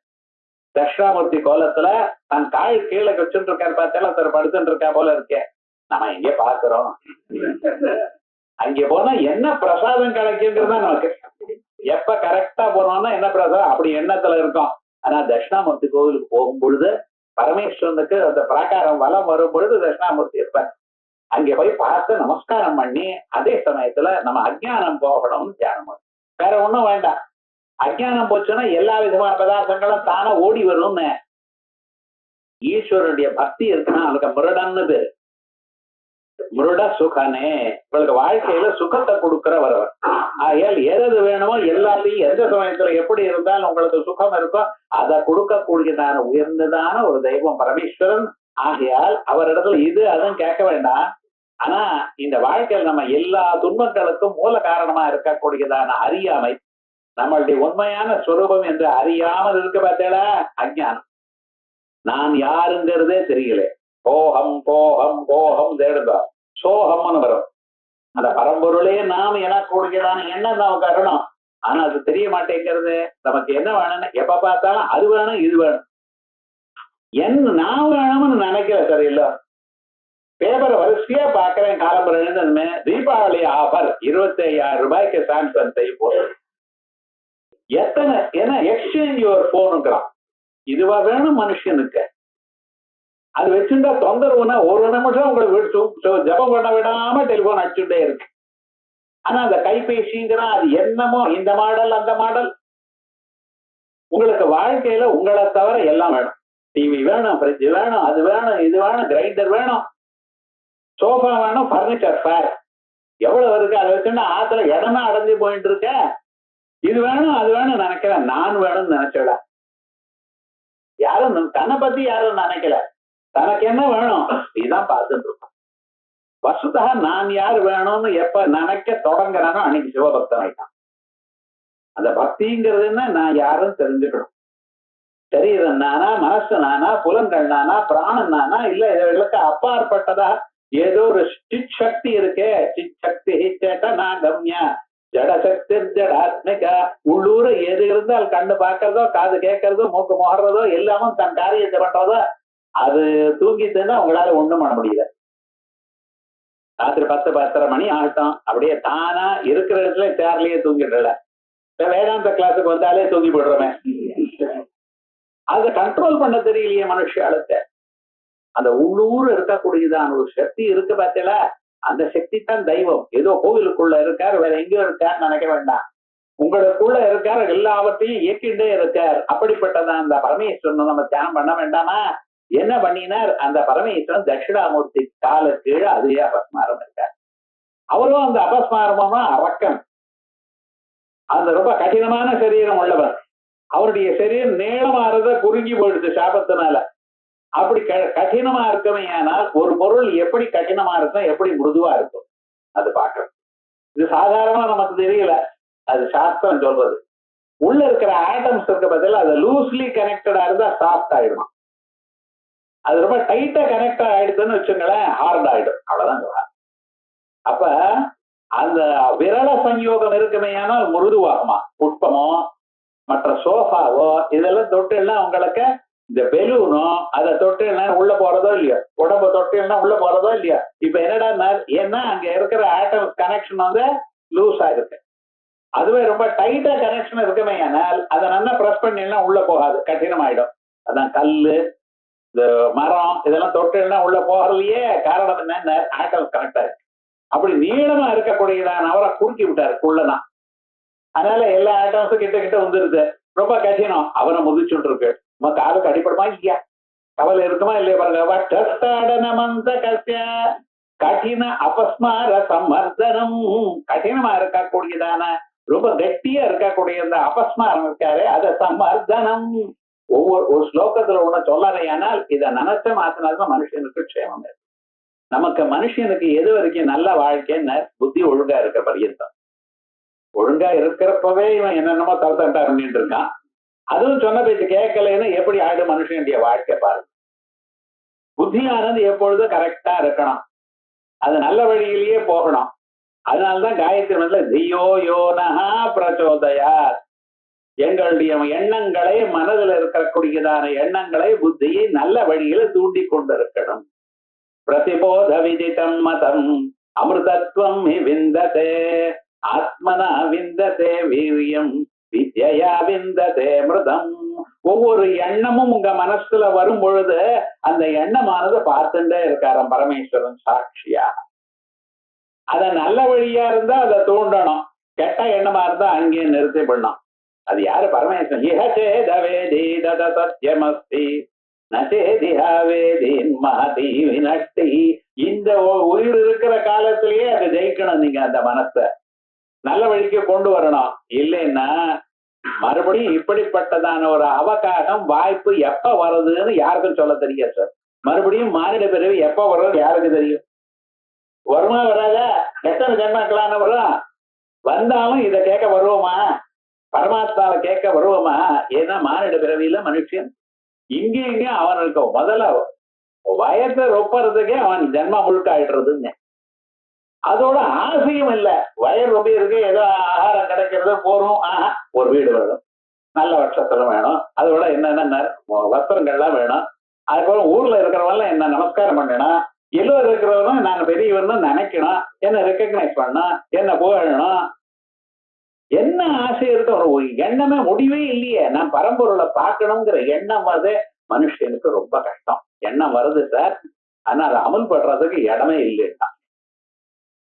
தட்சிணாமூர்த்தி கோலத்துல தன் கால் கீழே வச்சுட்டு இருக்காரு. பார்த்தாலும் ஒருத்தர் படுத்துட்டு இருக்கா போல இருக்கேன். நம்ம எங்கே பாக்குறோம். அங்கே போனா என்ன பிரசாதம் கிடைக்குங்கிறது தான் நமக்கு. எப்ப கரெக்டா போனோம்னா என்ன பிரசாதம் அப்படி எண்ணத்துல இருக்கும். ஆனா தட்சிணாமூர்த்தி கோவிலுக்கு போகும் பொழுது பரமேஸ்வரனுக்கு அந்த பிராகாரம் வலம் வரும் பொழுது தட்சிணாமூர்த்தி இருப்பார். அங்கே போய் பார்த்து நமஸ்காரம் பண்ணி அதே சமயத்துல நம்ம அஜ்ஞானம் போகணும்னு தியானம். வேற ஒண்ணும் வேண்டாம். அஜ்ஞானம் போச்சுன்னா எல்லா விதமான பதார்த்தங்களும் தானே ஓடி வரும்னு. ஈஸ்வரனுடைய பக்தி இருக்குன்னா அதுக்கு முருடன்னு பேரு. முருட சுகனே, உங்களுக்கு வாழ்க்கையில சுகத்தை கொடுக்கிறவர் அவர். ஆகையால் எது வேணுமோ எல்லாத்தையும் எந்த சமயத்துல எப்படி இருந்தாலும் உங்களுக்கு சுகம் இருக்கோ அதை கொடுக்கக்கூடியதான உயர்ந்ததான ஒரு தெய்வம் பரமேஸ்வரன். ஆகையால் அவரிடத்துல இது அதுவும் கேட்க வேண்டாம். ஆனா இந்த வாழ்க்கையில் நம்ம எல்லா துன்பங்களுக்கும் மூல காரணமா இருக்கக்கூடியதான அறியாமை, நம்மளுடைய உண்மையான ஸ்வரூபம் என்று அறியாமல் இருக்க பார்த்தேடா அஜ்ஞானம். நான் யாருங்கிறதே தெரியல. கோஹம் கோஹம் கோஹம் தேடுதா சோகம்னு வரும். அந்த பரம்பொருளே நாம் எனக்கூடியதான எண்ணம் நமக்கு வரணும். ஆனா அது தெரிய மாட்டேங்கிறது. நமக்கு என்ன வேணும்னு எப்ப பார்த்தாலும் அது வேணும் இது வேணும். என்ன நான் வேணும்னு நினைக்கல. சரியில்லை, பேப்பரை வரிசையா பாக்குறேன். காலம்பரம் எழுந்ததுமே தீபாவளி ஆஃபர் 25,000 ரூபாய்க்கு சாம்சங் போகுது. எத்தனை என்ன எக்ஸ்சேஞ்ச் யுவர் போனுங்கிறான். இதுவா வேணும் மனுஷனுக்கு. அது வச்சுட்டா தொந்தரவுனா ஒரு நிமிஷம் உங்களுக்கு ஜபம் பண்ண விடாம டெலிபோன் அடிச்சுட்டே இருக்கு. ஆனா அந்த கைபேசிங்கிறான் அது என்னமோ இந்த மாடல் அந்த மாடல். உங்களுக்கு வாழ்க்கையில உங்களை தவிர எல்லாம் வேணும். டிவி வேணும், ஃப்ரிட்ஜ் வேணும், அது வேணும், இது வேணும், கிரைண்டர் வேணும், சோஃபா வேணும், பர்னிச்சர் ஃபேர் எவ்வளவு இருக்கு. அதை வச்சுன்னா ஆத்துல இடமா அடைஞ்சு போயிட்டு இருக்க. இது வேணும் அது வேணும் நினைக்கிறேன். நான் வேணும்னு நினைச்சல. யாரும் தன்னை பத்தி யாரும் நினைக்கல. தனக்கு என்ன வேணும் இதுதான் பார்த்துட்டு இருக்கோம். வசுதா நான் யார் வேணும்னு எப்ப நினைக்க தொடங்குறானோ அன்னைக்கு சிவபக்தன் ஆயிட்டான். அந்த பக்திங்கிறது என்ன, நான் யாரும் தெரிஞ்சுக்கணும். சரீரம் நானா, மனசு நானா, புலன்கள் நானா, பிராணன் நானா, இல்ல இதற்கு அப்பாற்பட்டதா ஏதோ ஒரு சித் சக்தி இருக்கே. சித் சக்தி சேட்ட நான் கம்யா ஜடசக்தி ஜடாத்மிகா. உள்ளூர எது இருந்தால் கண்ணு பார்க்கறதோ, காது கேட்கறதோ, மூக்கு முகர்றதோ எல்லாமும் தன் காரியத்தை பண்றதோ அது தூங்கிட்டுன்னா உங்களால ஒண்ணும் பண்ண முடியல. ராத்திரி 10-10:30 மணி ஆகட்டும் அப்படியே தானா இருக்கிற இடத்துல சேர்லயே தூங்கிடுறல. வேதாந்த கிளாஸுக்கு வந்தாலே தூங்கி போடுறோமே. அதை கண்ட்ரோல் பண்ண தெரியலையே மனுஷாளுக்கு. அந்த உள்ளூர் இருக்கக்கூடியதான ஒரு சக்தி இருக்கு பார்த்தல, அந்த சக்தி தான் தெய்வம். ஏதோ கோவிலுக்குள்ள இருக்கார், வேற எங்கேயோ இருக்கார் நினைக்க வேண்டாம். உங்களுக்குள்ள இருக்கார், எல்லாவற்றையும் இயக்கிட்டே இருக்கார். அப்படிப்பட்டதான் அந்த பரமேஸ்வரன் நம்ம தியானம் பண்ண வேண்டாமா? என்ன பண்ணினார் அந்த பரமேஸ்வரன்? தட்சிணாமூர்த்தி கால கீழே அதே அபஸ்மாரம் இருக்கார். அவரும் அந்த அபஸ்மாரமா அரக்கன். அந்த ரொம்ப கடினமான சரீரம் உள்ளவர். அவருடைய சரீரம் நீளமாறத குறுங்கி போயிடுது சாபத்தினால. அப்படி கடினமா இருக்குமே. ஆனால் ஒரு பொருள் எப்படி கடினமா இருக்கும், எப்படி மிருதுவா இருக்கும் அது பார்க்கணும். இது சாதாரணமா நமக்கு தெரியல, அது சாஸ்திரம் சொல்றது. உள்ள இருக்கிற ஆட்டம்ஸ் இருக்க பதில் அது லூஸ்லி கனெக்டடா இருந்தா சாஃப்ட் ஆயிடும். அது ரொம்ப டைட்டா கனெக்ட் ஆயிடுதுன்னு வச்சுங்களேன், ஹார்ட் ஆயிடும். அவ்வளவுதான். அப்ப அந்த விரல சஞ்யோகம் இருக்குமே ஆனால் மிருதுவாகுமா. புஷ்பமோ மற்ற சோஃபாவோ இதெல்லாம் தொட்டுனா உங்களுக்கு இந்த பெலூனோ அதை தொட்டுனா உள்ள போறதோ இல்லையோ, உடம்பு தொட்டுனா உள்ள போறதோ இல்லையோ. இப்ப என்னடா, ஏன்னா அங்க இருக்கிற ஆட்டம் கனெக்ஷன் வந்து லூஸ் ஆயிருக்கு. அதுவே ரொம்ப டைட்டா கனெக்ஷன் இருக்குமே ஆனால் அதை நல்லா பிரஸ் பண்ணினா உள்ள போகாது, கடினமாயிடும். அதான் கல்லு, இந்த மரம் இதெல்லாம் தொட்டுனா உள்ள போறதுலயே காரணம் என்ன, ஆட்டம் கனெக்ட் ஆயிருக்கு. அப்படி நீளமா இருக்கக்கூடியதான் அவரை குறுக்கி விட்டாரு குள்ளதான். அதனால எல்லா ஆட்டம்ஸும் கிட்ட கிட்ட வந்துருது. ரொம்ப கடினம். அவரை முதிச்சுட்டு இருக்கு. நம்ம காலுக்கு அடிப்படமா இல்லையா, கவலை இருக்குமா இல்லையா பாருங்க. கடின அபஸ்மார சம்மர்தனம். கடினமா இருக்கக்கூடியதான ரொம்ப கட்டியா இருக்கக்கூடிய அந்த அபஸ்மாரம் இருக்காரு, அத சம்மர்தனம் ஒரு ஸ்லோகத்துல ஒண்ணு சொல்லறையானால் இதை நினைச்ச மாத்தினால்தான் மனுஷனுக்கு க்ஷேமம். நமக்கு மனுஷனுக்கு எது வரைக்கும் நல்ல வாழ்க்கைன்னு புத்தி ஒழுங்கா இருக்க பரியந்தம். ஒழுங்கா இருக்கிறப்பவே இவன் என்னென்னமோ தவிர்த்தா பண்ணிட்டு இருக்கான். அதுவும் சொன்ன பேச்சு கேட்கலன்னு எப்படி ஆயிடும் மனுஷனுடைய வாழ்க்கை பாருங்க. புத்தியானது எப்பொழுதும் கரெக்டா இருக்கணும், அது நல்ல வழியிலேயே போகணும். அதனால்தான் காயத்ரி மந்திரத்துல தியோ யோனஹா பிரச்சோதயா, எங்களுடைய எண்ணங்களை, மனதில் இருக்கக்கூடியதான எண்ணங்களை, புத்தியை நல்ல வழியில தூண்டி கொண்டிருக்கணும். பிரதிபோத விதிதம் மதம் அமிர்தத்வம் விந்ததே ஆத்மனா விந்ததே வீரியம் வித்யா விந்ததே மிருதம். ஒவ்வொரு எண்ணமும் உங்க மனசுல வரும் பொழுது அந்த எண்ணமானது பார்த்துட்டே இருக்காராம் பரமேஸ்வரன் சாட்சியா. அத நல்ல வழியா இருந்தா அதை தூண்டணும், கெட்ட எண்ணமா இருந்தா அங்கேயே நிறுத்தி பண்ணணும். அது யாரு? பரமேஸ்வரன். இஹச்சேதவேதி தத சத்யமஸ்தி நச்சேதிஹாவேதீன் மஹதி வினஷ்டி. இந்த உயிர் இருக்கிற காலத்திலேயே அதை ஜெயிக்கணும். நீங்க அந்த மனசை நல்ல வழிக்கு கொண்டு வரணும். இல்லைன்னா மறுபடியும் இப்படிப்பட்டதான ஒரு அவகாசம் வாய்ப்பு எப்ப வருதுன்னு யாருக்கும் சொல்ல தெரியாது சார். மறுபடியும் மானிட பிறவி எப்ப வர்றது யாருக்கு தெரியும்? வருமா வராத? எத்தனை ஜென்மக்களான வரும்? வந்தாலும் இதை கேட்க வருவோமா? பரமாத்மாவை கேட்க வருவோமா? ஏன்னா மானிட பிறவியில மனுஷன் இங்க அவனுக்கு முதல்ல வயத்தை ரொப்பறதுக்கே அவன் ஜென்ம முழுக்க ஆயிடுறதுங்க. அதோட ஆசையும் இல்லை. வயர் ரொம்ப இருக்கு, ஏதோ ஆகாரம் கிடைக்கிறது போறோம், ஒரு வீடு வேணும், நல்ல வருஷத்துல வேணும், அதோட என்னென்ன வஸ்திரங்கள்லாம் வேணும். அதுக்கப்புறம் ஊர்ல இருக்கிறவங்க என்ன நமஸ்காரம் பண்ணணும், எல்லோரும் இருக்கிறவரும் நான் பெரியவன்னு நினைக்கணும், என்ன ரெக்கக்னைஸ் பண்ணணும், என்ன புகழணும். என்ன ஆசை இருக்கு? ஒரு எண்ணமே முடிவே இல்லையே. நான் பரம்பொருளை பார்க்கணுங்கிற எண்ணம் வருது. மனுஷனுக்கு ரொம்ப கஷ்டம். எண்ணம் வருது சார், ஆனா அதை அமல்படுறதுக்கு இடமே இல்லைன்னா.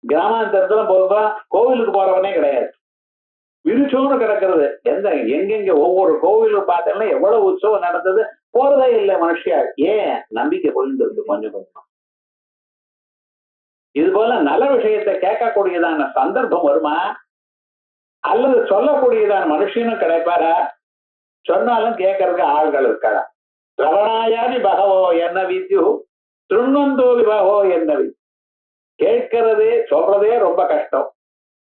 கிராமாந்தரத்துல போக கோவிலுக்கு போறவனே கிடையாது, விருச்சோன்னு கிடக்கிறது. எங்கெங்க ஒவ்வொரு கோவிலும் பார்த்தோம்னா எவ்வளவு உற்சவம் நடந்தது, போறதே இல்லை மனுஷியா. ஏன்? நம்பிக்கை போயிட்டு இருக்கு கொஞ்சம் கொஞ்சம். இது போல நல்ல விஷயத்தை கேட்கக்கூடியதான சந்தர்ப்பம் வருமா? அல்லது சொல்லக்கூடியதான மனுஷனும் கிடைப்பாரா? சொன்னாலும் கேட்கறதுக்கு ஆள்கள் இருக்காரா? ரவணாயாதி பகவோ என்ன வித்யு திருநந்தோவி பகவோ என்ன வித்யு. கேட்கறதே சொல்றதே ரொம்ப கஷ்டம்,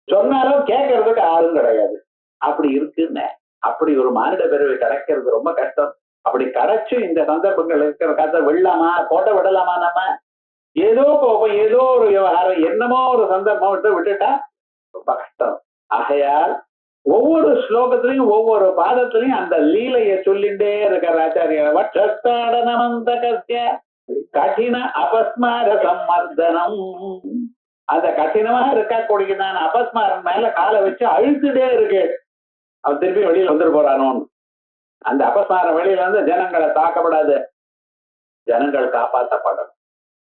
சொன்னாலும் கேட்கறதுக்கு ஆளும் கிடையாது. அப்படி இருக்குன்னு அப்படி ஒரு மானிட பிறவி கிடைக்கிறது ரொம்ப கஷ்டம். அப்படி கிடைச்சு இந்த சந்தர்ப்பங்கள் இருக்கிற கதை விடலாமா? போட்ட விடலாமா? நம்ம ஏதோ போகும், ஏதோ ஒரு விவகாரம், என்னமோ ஒரு சந்தர்ப்பம் விட்டுட்டா ரொம்ப கஷ்டம். ஆகையால் ஒவ்வொரு ஸ்லோகத்திலையும் ஒவ்வொரு பாதத்திலையும் அந்த லீலையை சொல்லிண்டே இருக்கிற ஆச்சாரியர். வட்சஸ்தாடனமந்த கசிய கடின அபஸ்மார சம்மர்தனம். அந்த கடினமா இருக்கக்கூடியதான அபஸ்மாரம் மேல காலை வச்சு அழுத்துட்டே இருக்கு. அவன் திருப்பி வெளியில வந்துட்டு போறானோன்னு. அந்த அபஸ்மாரம் வெளியில வந்து ஜனங்களை தாக்கப்படாது, ஜனங்கள் காப்பாற்றப்படணும்,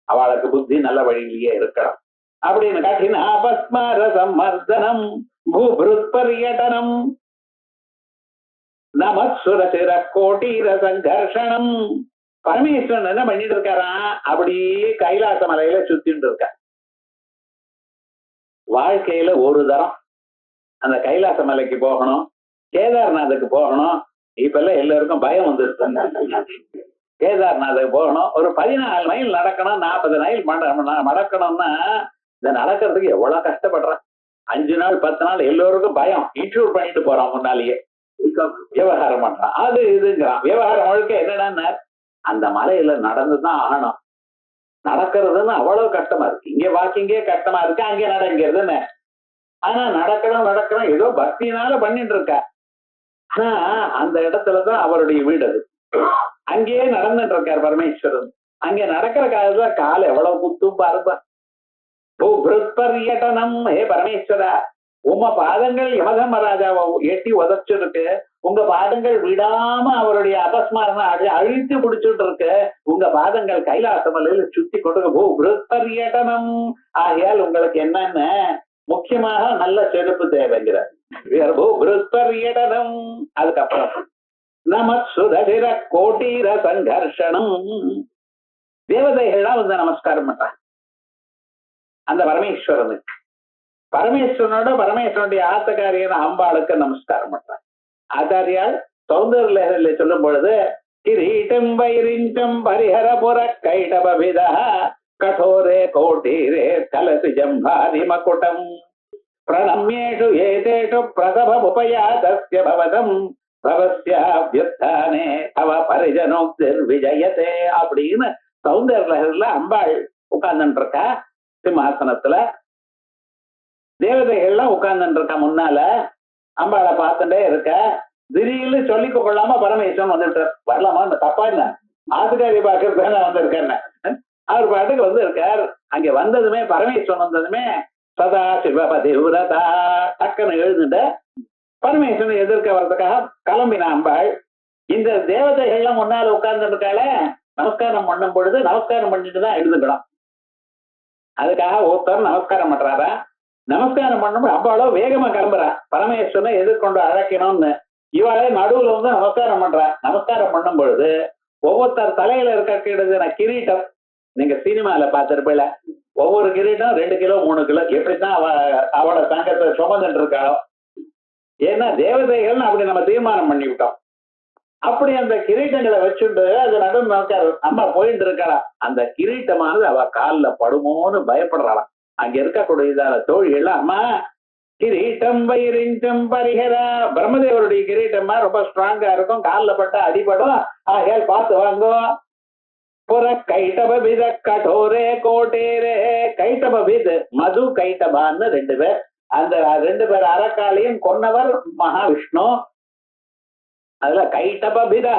அவளுக்கு புத்தி நல்ல வழியிலேயே இருக்கணும் அப்படின்னு கடின அபஸ்மார சம்மர்தனம் பூபிருத் பர்யடனம் நமசுரசிர கோட்டீர சங்கர்ஷனம். பரமேஸ்வரன் என்ன பண்ணிட்டு இருக்காராம்? அப்படியே கைலாச மலையில சுத்திட்டு இருக்க. வாழ்க்கையில ஒரு தரம் அந்த கைலாச மலைக்கு போகணும், கேதார்நாத்துக்கு போகணும். இப்ப எல்லாம் எல்லாருக்கும் பயம் வந்துருக்கு. கேதார்நாத்துக்கு போகணும், ஒரு 14 மைல் நடக்கணும், 40 மைல் மடக்கணும்னா இந்த நடக்கிறதுக்கு எவ்வளவு கஷ்டப்படுறான். 5 நாள் 10 நாள் எல்லோருக்கும் பயம். இன்க்ளூட் பண்ணிட்டு போறான், முன்னாலேயே விவகாரம் பண்றான், அது இதுங்கிறான். விவகாரம் முழுக்க என்னன்னா அந்த மலையில நடந்துதான் ஆகணும். நடக்கிறதுன்னு அவ்வளவு கஷ்டமா இருக்கு. இங்க வாக்கிங்கே கஷ்டமா இருக்கு, அங்கே நடங்கிறதுன்னு. ஆனா நடக்கணும் ஏதோ பக்தினால பண்ணிட்டு இருக்க. ஆனா அந்த இடத்துலதான் அவருடைய வீடு. அது அங்கேயே நடந்துட்டு இருக்காரு பரமேஸ்வரன். அங்கே நடக்கிற காலத்துல கால எவ்வளவு குத்தும் பாருப்பா. பர்யடனம். ஹே பரமேஸ்வரா, உங்க பாதங்கள் யமதர்மராஜாவை எட்டி உதச்சிருக்கு. உங்க பாதங்கள் விடாம அவருடைய அபஸ்மாரம் அழித்து பிடிச்சிட்டு இருக்கு. உங்க பாதங்கள் கைலாச மலையில சுத்தி கொண்டு பர்யடனம். ஆகையால் உங்களுக்கு என்னென்ன முக்கியமாக நல்ல செருப்பு தேவைங்கிறார். பர்யடனம். அதுக்கப்புறம் நமசுரசிர கோட்டீர சங்கர்ஷனம். தேவதைகள்லாம் வந்து நமஸ்காரம் பண்றாங்க அந்த பரமேஸ்வரனுக்கு. பரமேஸ்வரனோட பரமேஸ்வரனுடைய ஆத்தக்காரியான அம்பாளுக்கு நமஸ்காரம் பண்றாங்க. ஆச்சாரியால் சௌந்தர்ல சொல்லும் பொழுது கிரீட்டம் வைரிஞ்சம் பரிஹரபுர கைடபவிதா கடோரே கோட்டீரே கலசி ஜம்பாரி மகுடம் பிரணம்யேஷு ஏதேஷு பிரசபமுபயாதஸ்ய பவதம் பவஸ்யாப்யுத்தானே அவ பரிஜனோக்திர் விஜயதே அப்படின்னு சௌந்தர்ல அம்பாள் உட்கார்ந்துட்டு இருக்கா சிம்மாசனத்துல. தேவதைகள்லாம் உட்கார்ந்துட்டு இருக்கா முன்னால. அம்பாளை பார்த்துட்டே இருக்க. திடீர்னு சொல்லிக் கொள்ளாம பரமேஸ்வரன் வந்துட்டு வரலாமா தப்பா என்ன ஆத்துக்காரி பாக்கிறதுக்கு வந்திருக்கேன். அவர் பாட்டுக்கு வந்து இருக்கார். அங்க வந்ததுமே பரமேஸ்வரன் வந்ததுமே சதா சிவபதி விரதா டக்குன்னு எழுந்துட்டு பரமேஸ்வரன் எதிர்க்க வர்றதுக்காக கிளம்பின அம்பாள். இந்த தேவதைகள்லாம் முன்னால உட்கார்ந்து இருக்காள, நமஸ்காரம் பண்ணும் பொழுது நமஸ்காரம் பண்ணிட்டு தான் எழுதுக்கலாம். அதுக்காக ஒருத்தர் நமஸ்காரம் பண்றாரா, நமஸ்காரம் பண்ணும்போது அம்பாளோ வேகமா கிளம்புறா பரமேஸ்வரனை எதிர்கொண்டு அழைக்கணும்னு. இவாளே நடுவுல வந்து நமஸ்காரம் பண்றா. நமஸ்காரம் பண்ணும் பொழுது ஒவ்வொருத்தர் தலையில இருக்க கிரீட்டம் நீங்க சினிமால பார்த்திருப்பீல, ஒவ்வொரு கிரீட்டம் 2 கிலோ 3 கிலோ எப்படித்தான் அவளோட தங்கத்தை சுமந்துட்டு இருக்காளோ. ஏன்னா தேவதைகள் அப்படி நம்ம தீர்மானம் பண்ணி விட்டோம். அப்படி அந்த கிரீட்டங்களை வச்சுட்டு அது நடுவு நமஸ்காரம் அம்மா போயிட்டு இருக்காளா. அந்த கிரீட்டமானது அவ காலில் படுமோன்னு பயப்படுறாளாம். அங்க இருக்கக்கூடிய தோழிகள் அம்மா கிரீட்டம் வைரிஞ்சம் பரிஹரா, பிரம்மதேவருடைய கிரீட்டமா ரொம்ப ஸ்ட்ராங்கா இருக்கும், காலில் பட்டா அடிபடும், ஆகையால் பார்த்து வாங்கோ. புற கைட்டபவித கடோரே கோட்டேரே, கைட்டபவித் மது கைட்டபான்னு 2 பேர். அந்த 2 பேர் அறக்காலையும் கொன்னவர் மகாவிஷ்ணு. அதுல கைட்டபிதா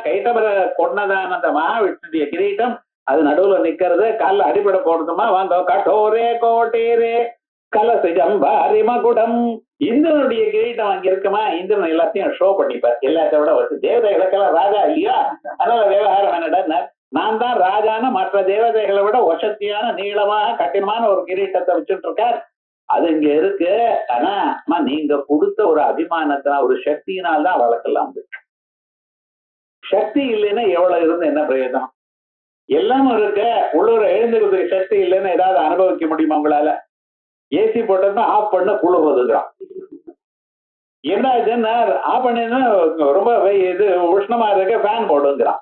கைட்டபர கொன்னதான அந்த மகாவிஷ்ணுடைய கிரீட்டம் அது நடுவுல நிக்கிறது, காலில் அடிபட போடுதுமா வாங்க. கடோரே கோட்டேரே கலசி ஜம்பாரி மகுடம், இந்திரனுடைய கிரீட்டம் அங்க இருக்குமா. இந்திரன் எல்லாத்தையும் ஷோ பண்ணிப்பார், எல்லாத்தையும் விட வச்சு. தேவதைகளுக்கெல்லாம் ராஜா இல்லையா, அதனால விவகாரம் என்னடா, நான் தான் ராஜான மற்ற தேவதைகளை விட வசத்தியான நீளமாக கடினமான ஒரு கிரீட்டத்தை வச்சுட்டு இருக்கார். அது இங்க இருக்கு. ஆனா நீங்க கொடுத்த ஒரு அபிமானத்தினா ஒரு சக்தியினால்தான் வழக்கெல்லாம் இருக்கு. சக்தி இல்லைன்னா எவ்வளவு இருந்து என்ன பிரயோஜனம்? எல்லாமும் இருக்க உள்ளூர எழுந்துக்கிறதுக்கு சக்தி இல்லைன்னு ஏதாவது அனுபவிக்க முடியுமா உங்களால? ஏசி போட்டோம்னா ஆஃப் பண்ண குளிர்றதுங்கிறான். என்ன ஆஃப் பண்ணினா ரொம்ப இது உஷ்ணமா இருக்க ஃபேன் போடுங்கிறான்.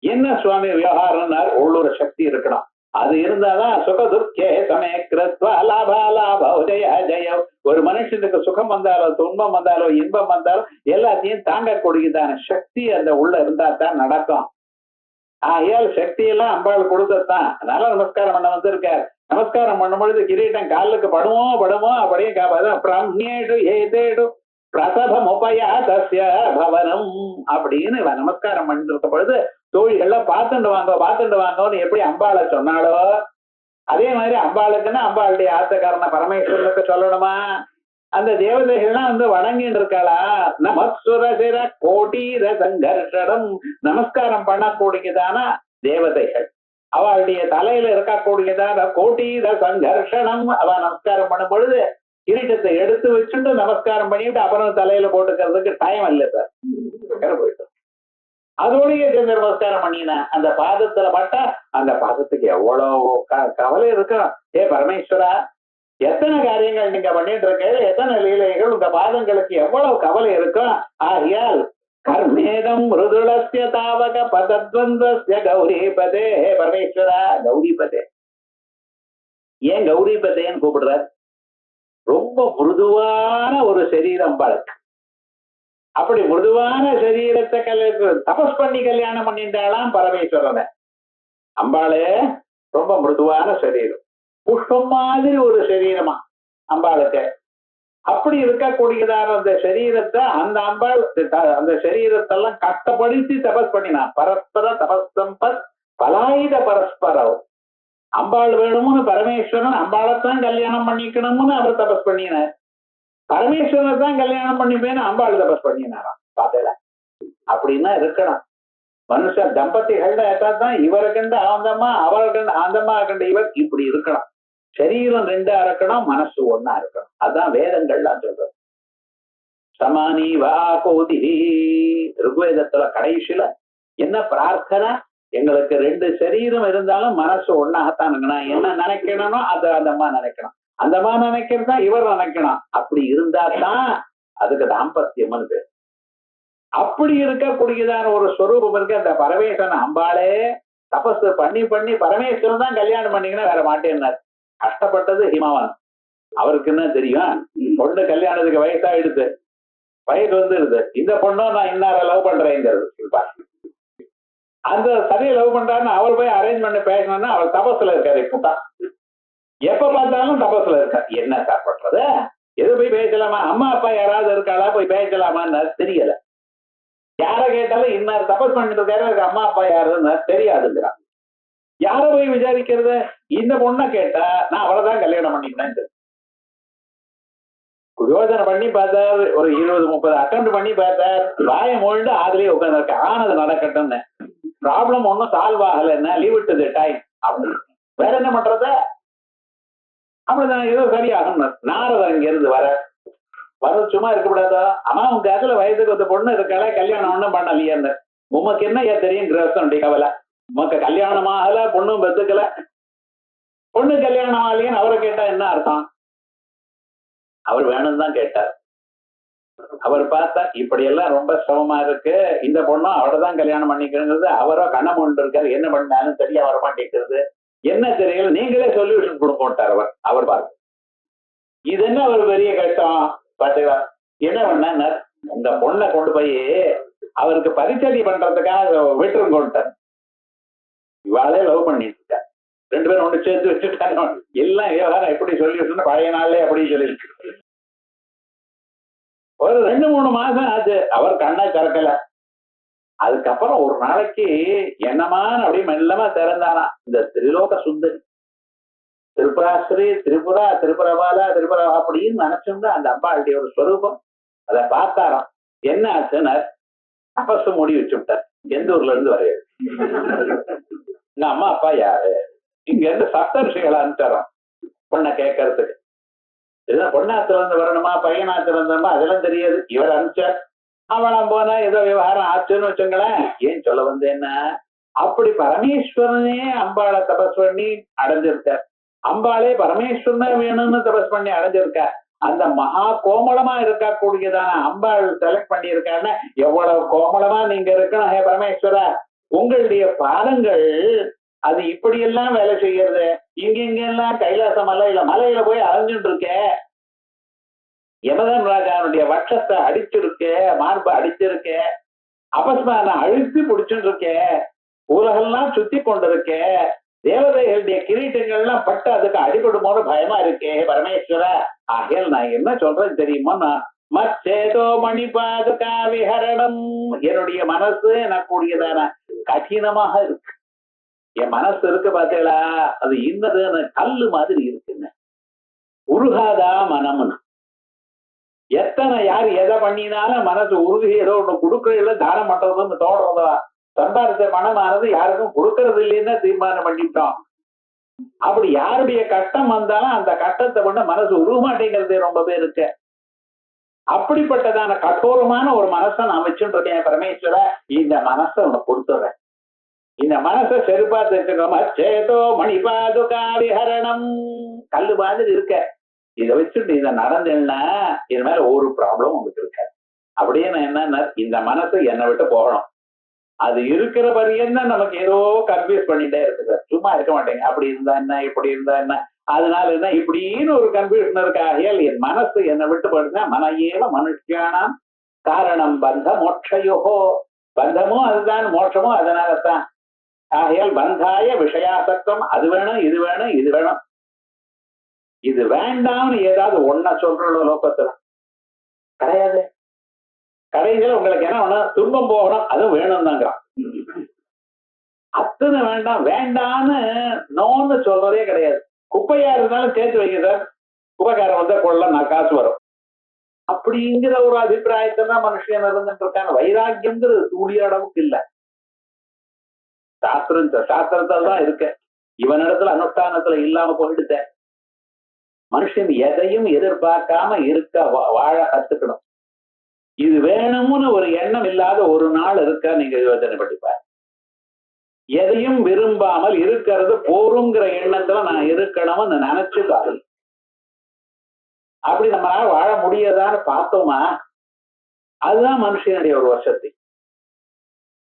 என்ன சுவாமி விவகாரம்னார்? உள்ளூர சக்தி இருக்கணும். அது இருந்தாதான் சுகதுக்கே சமயக்கிருத்வா லாபா லாப ஜெய ஜெய. ஒரு மனுஷனுக்கு சுகம் வந்தாலோ துன்பம் வந்தாலோ இன்பம் வந்தாலோ எல்லாத்தையும் தாங்கக்கூடியதான சக்தி அந்த உள்ள இருந்தா தான் நடக்கும். ஆகையால் சக்தி எல்லாம் அம்பாள் கொடுத்ததான். அதனால நமஸ்காரம் பண்ண வந்திருக்கார். நமஸ்காரம் பண்ணும் பொழுது கிரீட்டம் காலுக்கு படுமோ அப்படியே பிரம்யேடு ஏதேடு பிரசபமுபயா தஸ்ய பவனம் அப்படின்னு நமஸ்காரம் பண்ணிட்டு இருக்க பொழுது தோழிகள்லாம் பார்த்துட்டு வாங்கன்னு எப்படி அம்பாளை சொன்னாலோ அதே மாதிரி அம்பாளுக்குன்னா அம்பாளுடைய ஆத்தக்காரன பரமேஸ்வரனுக்கு சொல்லணுமா? அந்த தேவதைகள்லாம் வந்து வணங்கிட்டு இருக்காளா. நமசுரசிர கோட்டீர சங்கர்ஷனம், நமஸ்காரம் பண்ணக்கூடியதான தேவதைகள். அவளுடைய தலையில இருக்கக்கூடியதான கோட்டீர சங்கர்ஷனம். அவ நமஸ்காரம் பண்ணும் பொழுது கிரீட்டத்தை எடுத்து வச்சுட்டு நமஸ்காரம் பண்ணிட்டு அப்புறம் தலையில போட்டுக்கிறதுக்கு டைம் இல்லை சார். போயிட்டு அதோடய சேர்ந்து நமஸ்காரம் பண்ணின அந்த பாதத்துல பட்டா அந்த பாதத்துக்கு எவ்வளவு கவலை இருக்கும். ஏ பரமேஸ்வரா, எத்தனை காரியங்கள் நீங்க பண்ணிட்டு இருக்க, எத்தனை லீலைகள், உங்க பாதங்களுக்கு எவ்வளவு கவலை இருக்கும். ஆகியால் கர்மேதம் மிருதுளஸ்ய தாவக பதத்வந்தஸ்ய கௌரிபதே. பரமேஸ்வரா கௌரிபதே. ஏன் கௌரிபதேன்னு கூப்பிடுறார்? ரொம்ப மிருதுவான ஒரு சரீரம் பழக்கு. அப்படி மிருதுவான சரீரத்தை தபஸ் பண்ணி கல்யாணம் பண்ணிட்டாலாம் பரமேஸ்வரனை. அம்பாளே ரொம்ப மிருதுவான சரீரம், புஷ்பம் மாதிரி ஒரு சரீரமா அம்பாளுக்கு. அப்படி இருக்கக்கூடியதான அந்த சரீரத்தை அந்த அம்பாள் அந்த சரீரத்தெல்லாம் கஷ்டப்படுத்தி தபஸ் பண்ணினான். பரஸ்பர தபஸ்தம்பத் பலாயுத பரஸ்பரம். அம்பாள் வேணும்னு பரமேஸ்வரன் அம்பாளைத்தான் கல்யாணம் பண்ணிக்கணும்னு அவர் தபஸ் பண்ணினார். பரமேஸ்வரனை தான் கல்யாணம் பண்ணிப்பேன்னு அம்பாள் தபஸ் பண்ணினாராம். பாத்தல அப்படின்னா இருக்கணும். மனுஷன் தம்பதிகள்ல தான் இவருக்குண்டு ஆந்தமா அவருக்குண்டு ஆந்தமா கண்டு இவர் இப்படி இருக்கணும். சரீரம் 2 இருக்கணும், மனசு 1 இருக்கணும். அதான் வேதங்கள்லாம் சொல்றது. சமானி வா கோதி. ருக்வேதத்துல கடைசியில என்ன பிரார்த்தனை? எங்களுக்கு 2 சரீரம் இருந்தாலும் மனசு 1ஆகத்தான் இருக்கணும். என்ன நினைக்கணும் அதை அந்த அம்மா நினைக்கணும், அந்த அம்மா நினைக்கிறதா இவர் நினைக்கணும். அப்படி இருந்தா தான் அதுக்கு தாம்பத்தியம்னு பேர். அப்படி இருக்கக்கூடியதான ஒரு ஸ்வரூபம் இருக்கு. அந்த பரமேஸ்வரன் அம்பாளே தபஸ் பண்ணி பண்ணி பரமேஸ்வரன் தான் கல்யாணம் பண்ணீங்கன்னா வேற மாட்டேன்னார். கஷ்டப்பட்டது ஹிமவான். அவருக்கு என்ன தெரியும்? பொண்ணு கல்யாணத்துக்கு வயசாயிடுது, வயசு வந்துடுது. இந்த பொண்ணும் நான் இன்னார லவ் பண்றேங்கிறது. அந்த சரியை லவ் பண்றாருன்னு அவர் போய் அரேஞ்ச் பண்ணி பேசணும்னா அவர் தபஸ்ல இருக்காரு. இப்பதான் எப்ப பார்த்தாலும் தபஸ்ல இருக்காரு. என்ன சாப்பிடுறது? எது போய் பேசலாமா? அம்மா அப்பா யாராவது இருக்காளா போய் பேசலாமான்னு தெரியல. யார கேட்டாலும் இன்னார் தபஸ் பண்ணிட்டு இருக்காரு, அம்மா அப்பா யாருன்னு தெரியாதுங்கிறான். யார போய் விசாரிக்கிறது? இந்த பொண்ணை கேட்டா நான் அவளைதான் கல்யாணம் பண்ணிக்கிறேன். யோசனை பண்ணி பார்த்தார், ஒரு 20-30 அட்டெம்ட் பண்ணி பார்த்தார். வாய மூழ்ண்டு அதுலயே உட்கார்ந்து ஆனது நடக்கட்டும்னு. ப்ராப்ளம் ஒன்னும் சால்வ் ஆகல, என்ன லீவ் இட் டு டைம் அப்படின்னு. வேற என்ன பண்றத? அப்படிதான் ஏதோ சரியாகும். நாரதர் இங்க இருந்து வர சும்மா இருக்கக்கூடாதா? ஆமா உங்க அதுல வயதுக்கு ஒரு பொண்ணு இருக்காளே, கல்யாணம் ஒண்ணும் பண்ணலையே. உமக்கு என்ன தெரியும் கிரகஸ்தனுடைய கவலை? உமக்கு கல்யாணம் ஆகல, பொண்ணும் பெத்துக்கல. பொண்ணு கல்யாணம் ஆகலையன்னு அவரை கேட்டா என்ன அர்த்தம்? அவர் வேணும்னு தான் கேட்டார். அவர் பார்த்தா இப்படி எல்லாம் ரொம்ப சிரமமா இருக்கு, இந்த பொண்ணும் அவரைதான் கல்யாணம் பண்ணிக்கிறது. அவரோ கண்ணம் கொண்டு இருக்காரு, என்ன பண்ணாலும் சரியா வர மாட்டேங்கிறது. என்ன தெரியல, நீங்களே சொல்யூஷன் கொடுப்போட்டார் அவர் பார்த்து. இது என்ன ஒரு பெரிய கஷ்டம் பாத்தீங்களா? என்ன பண்ண, உங்க பொண்ணை கொண்டு போய் அவருக்கு பரிச்சதி பண்றதுக்காக விட்டுரும் கொண்டார். இவாளே லவ் பண்ணிட்டு இருக்கார். 2 பேரும் ஒன்று சேர்த்து வச்சுட்டாங்க. எல்லாம் விவகாரம் எப்படி சொல்லிட்டு பழைய நாளே அப்படி சொல்லிட்டு ஒரு 2-3 மாசம் ஆச்சு. அவர் கண்ணை திறக்கல. அதுக்கப்புறம் ஒரு நாளைக்கு என்னமான்னு அப்படி மெல்லமா திறந்தானா இந்த திரிலோக சுந்தரி, திரிபுராஸ்ரீ, திரிபுரபாலா, திரிபுரா அப்படின்னு நினைச்சிருந்தா அந்த அம்பாளுடைய ஒரு ஸ்வரூபம். அதை பார்த்தாராம். என்ன ஆச்சுன்னா தபசு மூடி வச்சு விட்டார். எந்த ஊர்ல இருந்து வரையாது. எங்க அம்மா அப்பா யாரு? இங்க இருந்து சப்தர்ஷிகளை அனுப்பிச்சாராம் பொண்ணை கேட்கறதுக்கு. இதுதான் பொண்ணாத்துல இருந்து வரணுமா பையனாத்துல இருந்தோமா அதெல்லாம் தெரியாது. இவர் அனுப்பிச்சார். அவளாம் போனா ஏதோ விவகாரம் ஆச்சுன்னு வச்சுங்களேன். ஏன் சொல்ல வந்து என்ன, அப்படி பரமேஸ்வரனே அம்பாளை தபஸ் பண்ணி அடைஞ்சிருக்கார். அம்பாளே பரமேஸ்வரனே வேணும்னு தபஸ் பண்ணி அடைஞ்சிருக்கார். அந்த மகா கோமளமா இருக்கக்கூடியதான அம்பாள் செலக்ட் பண்ணி இருக்காருன்னா எவ்வளவு கோமளமா நீங்க இருக்கணும். ஹே பரமேஸ்வரா, உங்களுடைய பாதங்கள் அது இப்படியெல்லாம் வேலை செய்யறது. இங்கெல்லாம் கைலாச மலையில போய் அலைஞ்சுட்டு இருக்க. யமதன் ராஜாவுடைய வட்சத்தை அடிச்சிருக்க, மார்பை அடிச்சிருக்க, அபஸ்மான அழுத்தி பிடிச்சுட்டு இருக்க, உலகெல்லாம் சுத்தி கொண்டிருக்க, தேவதைகளுடைய கிரீட்டங்கள்லாம் பட்டு அதுக்கு அடிபடுமோன்னு பயமா இருக்கே பரமேஸ்வர. ஆகையால் நான் என்ன சொல்றேன் தெரியுமா, நான் மச்சேதோ மணிபாதுகா விஹரணம். என்னுடைய மனசு எனக்கூடியதான கடினமாக இருக்கு. என் மனசு இருக்கு பாத்தீங்களா, அது இன்னதுன்னு கல்லு மாதிரி இருக்குன்னு. உருகாதா மனம்னு. எத்தனை யார் எதை பண்ணினாலும் மனசு உருகி ஏதோ ஒண்ணு கொடுக்கறதுல தானம் பண்றதுன்னு தோடுறதா. சம்பாதித்த மனமானது யாருக்கும் கொடுக்கறது இல்லைன்னு தீர்மானம் பண்ணிட்டோம். அப்படி யாருடைய கஷ்டம் வந்தாலும் அந்த கஷ்டத்தை கொண்டு மனசு உருக மாட்டேங்கிறது ரொம்ப பேருக்கு. அப்படிப்பட்டதான கடோரமான ஒரு மனசை நான் வச்சுட்டு இருக்கேன் பரமேஸ்வர. இந்த மனசை உனக்கு கொடுத்துறேன். இந்த மனசை செருப்பா தெரிஞ்சுக்கோமா. சேதோ மணிபாதுகா விஹரணம். கல்லு மாதிரி இருக்க. இதை வச்சுட்டு இதை நடந்தேன்னா இது மேல ஒரு ப்ராப்ளம் உங்களுக்கு இருக்க. அப்படியே நான் என்ன, இந்த மனசு என்னை விட்டு போகணும். அது இருக்கிற பரியந்தான் நமக்கு ஏதோ கன்ஃபியூஸ் பண்ணிட்டே இருக்குது. சும்மா இருக்க மாட்டேங்க. அப்படி இருந்தா என்ன, இப்படி இருந்தா என்ன, அதனால என்ன இப்படின்னு ஒரு கன்ஃபியூஷன் இருக்கு. ஆகையால் என் மனசு என்னை விட்டு போடுங்க. மனையேவ மனுஷியானாம் காரணம் பந்த மோட்சயோகோ. பந்தமும் அதுதான், மோட்சமும் அதனாலதான். ஆகையால் பந்தாய விஷயாசக்தம். அது வேணும், இது வேணும், இது வேணும், இது வேண்டாம்னு ஏதாவது ஒன்ன சொல்ற லோகத்துல கிடையாது. கடைசியில் உங்களுக்கு என்ன வேணும், துன்பம் போகணும், அதுவும் வேணும் தாங்கிறான். அத்தனை வேண்டாம் வேண்டான்னு நோன்னு சொல்றதே கிடையாது. குப்பையா இருந்தாலும் சேர்த்து வைக்க சார், குப்பைக்காரன் வந்தா கொள்ள நான் காசு வரும் அப்படிங்கிற ஒரு அபிப்பிராயத்தை தான் மனுஷன் இருந்துட்டு இருக்காங்க. வைராக்கியம்ங்கிறது துளிய அளவுக்கு இல்லை. சாஸ்திரத்தால் தான் இருக்க. இவனிடத்துல அனுஷ்டானத்துல இல்லாம போயிடுத்த. மனுஷன் எதையும் எதிர்பார்க்காம இருக்க வாழ கத்துக்கணும். இது வேணும்னு ஒரு எண்ணம் இல்லாத ஒரு நாள் இருக்க நீங்க யோசனை பண்ணிப்பார். எதையும் விரும்பாமல் இருக்கிறது போருங்கிற எண்ணத்துல நான் இருக்கணும்னு நினைச்சு பாரு. அப்படி நம்மளால வாழ முடியாதான்னு பார்த்தோமா? அதுதான் மனுஷனுடைய ஒரு வசதி.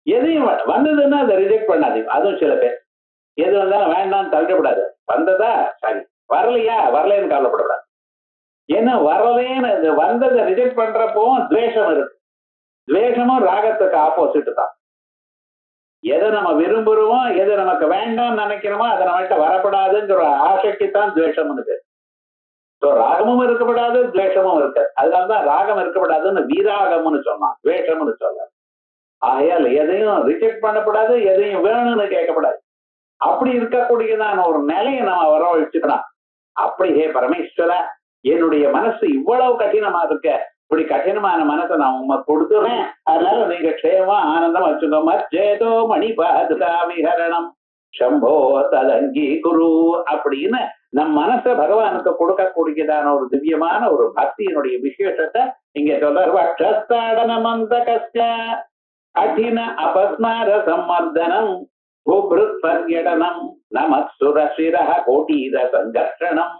எதையும் வந்ததுன்னா அதை ரிஜெக்ட் பண்ணாதீங்க. அதுவும் சில பேர் எது வந்தாலும் வேண்டாம்னு தள்ளப்படாது. வந்ததா சரி, வரலையா வரலன்னு கவலைப்படக்கூடாது. ஏன்னா வரலேன்னு வந்ததை ரிஜெக்ட் பண்றப்போ துவேஷம் இருக்கு. துவேஷமும் ராகத்துக்கு ஆப்போசிட் தான். எதை நம்ம விரும்புறோமோ எதை நமக்கு வேண்டாம்னு நினைக்கிறோமோ அதை நம்மகிட்ட வரப்படாதுங்கிற ஆசைக்குத்தான் துவேஷம்னு பேர். ராகமும் இருக்கப்படாது துவேஷமும் இருக்காது. அதனாலதான் ராகம் இருக்கப்படாதுன்னு வீராகம்னு சொன்னான், துவேஷம்னு சொல்ல. ஆகையால் எதையும் ரிஜெக்ட் பண்ணப்படாது, எதையும் வேணும்னு கேட்கப்படாது. அப்படி இருக்கக்கூடியதான ஒரு நிலையை நம்ம வரவழைச்சுக்கலாம். அப்படி ஹே பரமேஸ்வர, என்னுடைய மனசு இவ்வளவு கடினமா இருக்க, இப்படி கடினமான மனசை நான் உங்க கொடுத்துறேன், அதனால நீங்க க்ஷேமா ஆனந்தம் வச்சுக்கோ. மச்சேதோ மணிபாதுகா விஹரணம் சம்போ ததங்கி குரு அப்படின்னு நம் மனசை பகவானுக்கு கொடுக்கக்கூடியதான ஒரு திவ்யமான ஒரு பக்தியினுடைய விசேஷத்தை இங்க சொல்றார். வக்ஷஸ்தாடன மந்தகஸ்ய கடின அபஸ்மார சம்மர்தனம் பர்யடனம் நமக் சுரசிரஹ கோட்டீர சங்கர்ஷணம்.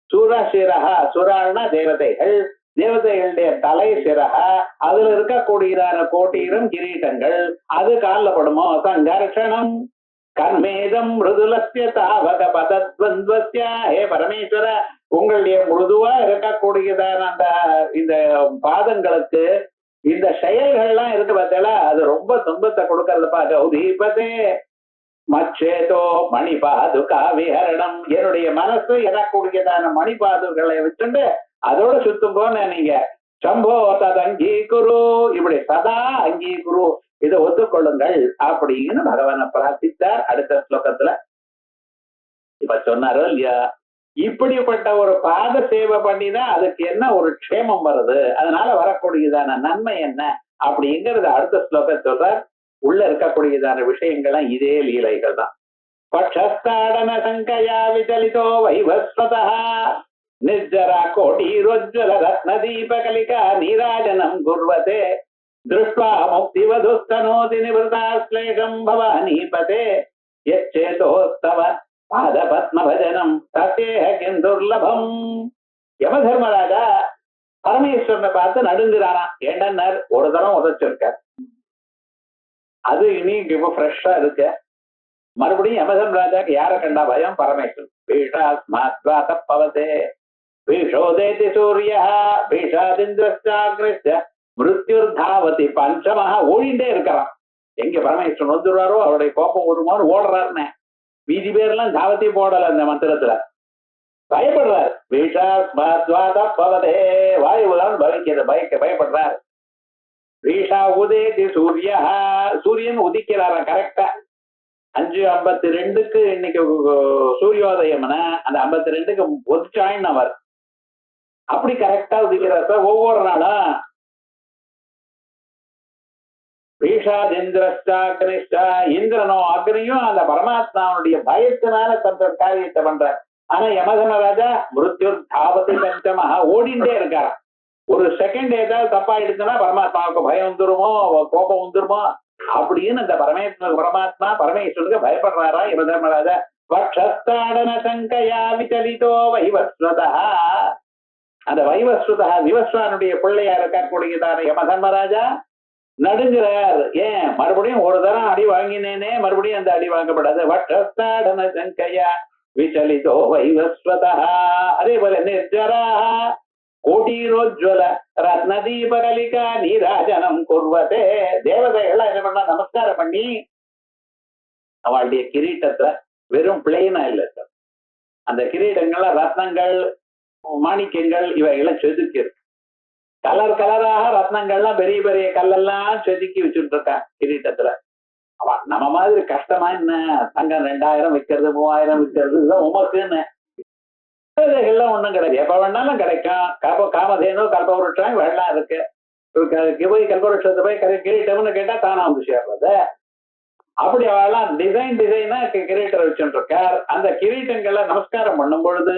சுரசிரஹ, சுரான தேவதைகள், தேவதைகளுடைய தலை சிரஹ, அதுல இருக்கக்கூடியதான கோட்டீரம் கிரீட்டங்கள், அது காலில் படுமோ. சங்கர்ஷணம் கர்மேதம் மிருதுலஸ்ய தாவக பதத்வந்த்வஸ்ய. ஹே பரமேஸ்வர, உங்களுடைய மிருதுவா இருக்கக்கூடியதான அந்த இந்த பாதங்களுக்கு இந்த செயல்கள்லாம் இருக்கு பார்த்தா அது ரொம்ப துன்பத்தை கொடுக்கறதுப்பா. கௌதீபதே மச்சேதோ மணிபாதுகா விஹரணம். என்னுடைய மனசு எனக்கூடியதான மணிபாதுகளை வச்சுட்டு அதோட சுத்தும் போன நீங்க சம்போ தத் அங்கீகுரு, இப்படி சதா அங்கீகுரு, இதை ஒத்துக்கொள்ளுங்கள் அப்படின்னு பகவானை பிரார்த்தித்தார். அடுத்த ஸ்லோகத்துல இப்ப சொன்னாரோ இல்லையா, இப்படிப்பட்ட ஒரு பாத சேவை பண்ணினா அதுக்கு என்ன ஒரு க்ஷேமம் வருது, அதனால வரக்கூடியதான நன்மை என்ன அப்படிங்கிறது அடுத்த ஸ்லோகம் சொல்றார். உள்ள இருக்கக்கூடியதான விஷயங்கள்லாம் இதே லீலைகள் தான். பட்சஸ்தாடன சங்கயா விசலிதோ வைவஸ்வதா நிர்ஜரா கோட்டீரோஜ்வல ரத்ன தீபகலிகா நீராஜனம் குர்வதே திருஷ்ட்வா முக்திவதுஸ்தனோதி நிவృతాశ్లేஷம் பவானீபதே யச்சேதோஸ்தவ பாத பத்மபஜனம் தத்தேஹ கிம் துர்லபம். யமதர்மராஜா பரமேஸ்வரனை பார்த்து நடுங்குறானா. ஏண்டன்னார், ஒரு தரம் உதச்சிருக்கார், அது இனி இப்ப ஃப்ரெஷ்ஷா இருக்க. மறுபடியும் யமதர்மராஜாக்கு யார கண்டா பயம்? பரமேஸ்வரன். பீஷாஸ்மாத்வாத பவதே பீஷோதேதி சூரிய பீஷாதிந்திரஸ்டாக்னிஸ்ய மிருத்யுர்தாவதி பஞ்சமஹ. ஓடிண்டே இருக்கிறான். எங்க பரமேஸ்வரன் வந்துடுவாரோ அவருடைய கோபம் வருமானு ஓடுறாருன்னு. மீதி பேர்லாம் தாவத்தி போடல அந்த மந்திரத்துல. பயப்படுறார். பீஷாஸ்மாத்வாத பவதே, வாயுதான் பயப்படுறார். பீஷா உதேதி சூரிய, சூரியன் உதிக்கிறாரா கரெக்டா 5:52 இன்னைக்கு சூரியோதயம்னா அந்த 52க்கு ஒதுச்சாயின் அவர் அப்படி கரெக்டா உதிக்கிறார் சார் ஒவ்வொரு நாளும். பீஷாதிந்திரஸ்டாக்னிஷ்டா, இந்திரனோ அக்னியும் அந்த பரமாத்மாவுடைய பயத்தினால தந்த காரியத்தை பண்றார். ஆனா யமதர்மராஜா மிருத்யுர் தாவதி பஞ்சமஹ, ஓடிண்டே இருக்காராம். ஒரு செகண்ட் ஏதாவது தப்பா எடுத்துன்னா பரமாத்மாவுக்கு பயம் வந்துருமோ, கோபம் வந்துருமோ அப்படின்னு அந்த பரமாத்மா பரமேஸ்வருக்கு பயப்படுறாரா யமதர்மராஜா. வக்ஷஸ்தாடன சங்கயா விசலிதோ வைவஸ்வதா, அந்த வைவஸ்வதா விவஸ்வானுடைய பிள்ளையா இருக்கக்கூடியதான யமதர்மராஜா நடுங்கிறார். ஏன்? மறுபடியும் ஒரு தரம் அடி வாங்கினேனே, மறுபடியும் அந்த அடி வாங்கப்படாது. வக்ஷஸ்தாடன சங்கயா விசலிதோ வைவஸ்வதா. அதே போல நிர்ஜரா கோட்டீரோஜ்வல ரத்ன தீபகலிகா நீராஜனம் குர்வதே. தேவதைகள் என்ன பண்ணா நமஸ்காரம் பண்ணி அவளுடைய கிரீட்டத்துல வெறும் பிளெயினா இல்ல சார், அந்த கிரீடங்கள்ல ரத்னங்கள் மாணிக்கங்கள் இவைகள்லாம் செதுக்கி இருக்கு. கலர் கலராக ரத்னங்கள்லாம் பெரிய பெரிய கல்லெல்லாம் செதுக்கி வச்சுட்டு இருக்கான் கிரீட்டத்துல. அவன் நம்ம மாதிரி கஷ்டமா என்ன, தங்கம் 2000 விற்கிறது 3000 விற்கிறது இதுதான் உமக்குன்னு. தேவதைகள்லாம் ஒண்ணும் கிடையாது, எப்ப வேணாலும் கிடைக்கும். காமதேனு கல்பவருஷம் வெள்ளம் இருக்கு. போய் கல்பவருஷத்தை போய் கிரீட்டம்னு கேட்டா தானா வந்து சேர்றது. அப்படி அவெல்லாம் டிசைனா கிரீட்டரை வச்சுட்டு இருக்கார். அந்த கிரீட்டங்கள்ல நமஸ்காரம் பண்ணும் பொழுது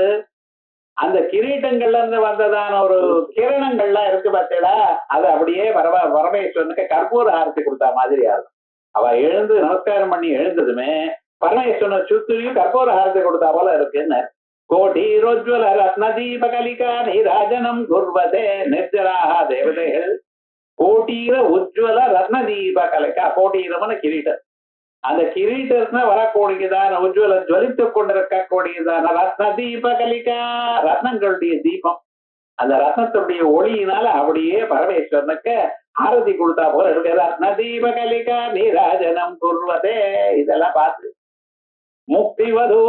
அந்த கிரீட்டங்கள்ல இருந்து வந்ததான ஒரு கிரணங்கள்லாம் இருக்கு பார்த்தீங்களா, அது அப்படியே பரமேஸ்வரனுக்கு கற்பூர ஆரத்தி கொடுத்தா மாதிரி ஆகும். அவ எழுந்து நமஸ்காரம் பண்ணி எழுந்ததுமே பரமேஸ்வரனை சுத்தியும் கற்பூர ஆரத்தி கொடுத்தா போல இருக்குன்னு. கோட்டீரோஜ்வல ரத்ன தீபகலிகா நீராஜனம் குர்வதே நிர்ஜராக. தேவதைகள் கோட்டீர உஜ்வல ரத்ன தீப கலைக்கா. கோட்டீரம்னு கிரீட்டம். அந்த கிரீட்டத்துல வரக்கூடியதான உஜ்வல ஜுவலித்துக் கொண்டிருக்கக்கூடியதான ரத்ன தீப கலிகா, ரத்னங்களுடைய தீபம். அந்த ரத்னத்துடைய ஒளியினால அப்படியே பரமேஸ்வரனுக்கு ஆரதி கொடுத்தா போல இருக்கு. ரத்ன தீப கலிகா நீராஜனம் குர்வதே. இதெல்லாம் பார்த்து முக்திவதோ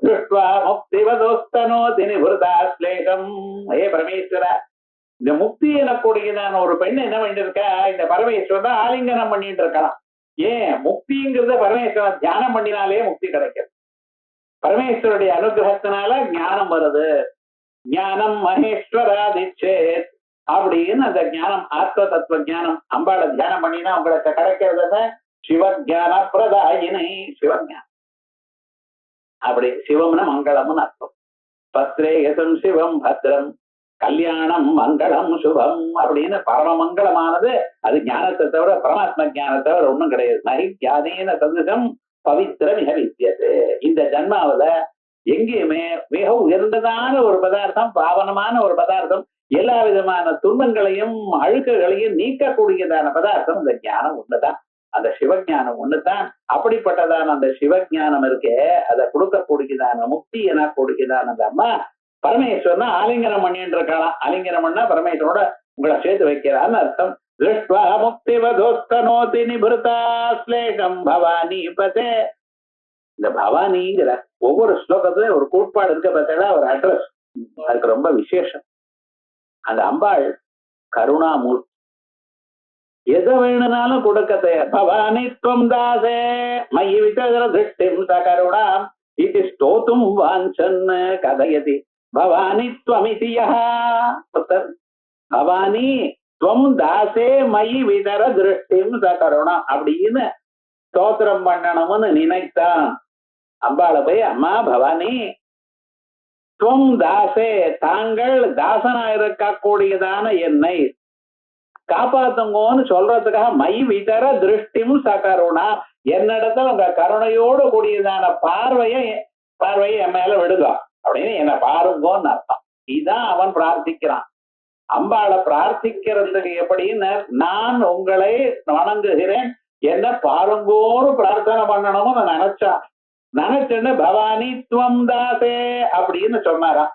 திருஷ்டுவா முக்திவதோஸ்தனோதி நிபுருதா ஸ்லேஷம். ஏ பரமேஸ்வரா, இந்த முக்தி எனக்கூடியதான ஒரு பெண் என்ன பண்ணிருக்கா, இந்த பரமேஸ்வரன் ஆலிங்கனம் பண்ணிட்டு இருக்கலாம். ஏன் முக்திங்கிறத பரமேஸ்வரன் தியானம் பண்ணினாலே முக்தி கிடைக்கும். பரமேஸ்வருடைய அனுகிரகத்தினால ஞானம் வருது. ஞானம் மகேஸ்வராதிச்சேத் அப்படின்னு அந்த ஞானம், ஆத்ம தத்துவ ஞானம் அம்பாளை தியானம் பண்ணினா உங்களுக்கு கிடைக்கிறது சிவஞான பிரதாயினி. சிவஞானம் அப்படி சிவம்னு மங்களம்னு அர்த்தம். பத்ரேயசம் சிவம் பத்ரம் கல்யாணம் மங்களம் சுபம் அப்படின்னு பரமமங்கலமானது அது ஞானத்தை தவிர, பரமாத்ம ஞானத்தை தவிர ஒண்ணும் கிடையாது. நகி ஞானேன சதுசம் பவித்திர மிக வித்தியது. இந்த ஜன்மாவில எங்கேயுமே மிக உயர்ந்ததான ஒரு பதார்த்தம், பாவனமான ஒரு பதார்த்தம், எல்லா விதமான துன்பங்களையும் அழுக்குகளையும் நீக்கக்கூடியதான பதார்த்தம் இந்த ஞானம் ஒண்ணுதான். அந்த சிவஞானம் ஒண்ணுதான். அப்படிப்பட்டதான அந்த சிவஞானம் இருக்கே, அதை கொடுக்கக்கூடியதான முக்தி என கூடியதான அந்த அம்மா பரமேஸ்வரனா ஆலிங்கனம் பண்ணிட்டு இருக்கலாம். ஆலிங்கனம் பண்ணா பரமேஸ்வரோட உங்களை சேர்த்து வைக்கிறான்னு அர்த்தம். திருஷ்டுவா முக்திவதோஸ்தனோதி நிபுருதா ஸ்லேஷம் பவானி பதே. இந்த பவானிங்கிற ஒவ்வொரு ஸ்லோகத்திலும் ஒரு கோட்பாடு இருக்க பார்த்தா ஒரு அட்ரஸ், அதுக்கு ரொம்ப விசேஷம். அந்த அம்பாள் கருணாமூர்த்தி, எதை வேணும்னாலும் கொடுக்க தயார். பவானி துவம் தாசே மயி விதர திருஷ்டிம் சகருணாம் இது ஸ்தோத்தும் வாஞ்சன் கதயதி பவானி துவமிதி யஹ. பவானி துவம் தாசே மயி விதர திருஷ்டிம் சகருணா அப்படின்னு ஸ்தோத்திரம் பண்ணணும்னு நினைத்தான். அம்பாளை போய் அம்மா பவானி துவம் தாசே, தாங்கள் தாசனா இருக்கக்கூடியதான என்னை காப்பாத்துங்கன்னு சொல்றதுக்காக மை விதர திருஷ்டிம் சகருணா, என்னிடத்துல உங்க கருணையோடு கூடியதான பார்வையை என் மேல விடுங்க அப்படின்னு என்ன பாருங்கன்னு அர்த்தம். இதுதான் அவன் பிரார்த்திக்கிறான். அம்பாளை பிரார்த்திக்கிறதுக்கு எப்படின்னு, நான் உங்களை வணங்குகிறேன், என்ன பாருங்கோன்னு பிரார்த்தனை பண்ணணும்னு நினைச்சுன்னு பவானி துவம் தாசே அப்படின்னு சொன்னாராம்.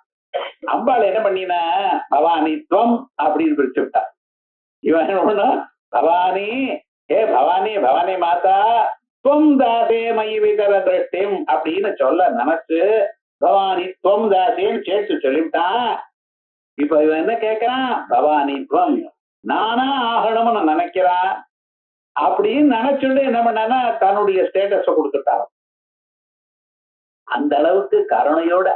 அம்பாள் என்ன பண்ணின, பவானி துவம் அப்படின்னு பிரிச்சு விட்டா. இவன் ஒண்ணு பவானி, ஏ பவானி, பவானி மாதா துவம் தாசே மயி விதர திருஷ்டிம் அப்படின்னு சொல்ல நினைச்சு பவானி துவம் தாசேன்னு சேர்த்து சொல்லிவிட்டான். இப்ப இவன் என்ன கேட்கிறான், பவானி துவம் நானா ஆகணும்னு நினைக்கிறான். அப்படின்னு நினைச்சுட்டு என்ன பண்ணா தன்னுடைய ஸ்டேட்டஸ கொடுத்துட்டான். அந்த அளவுக்கு கருணையோட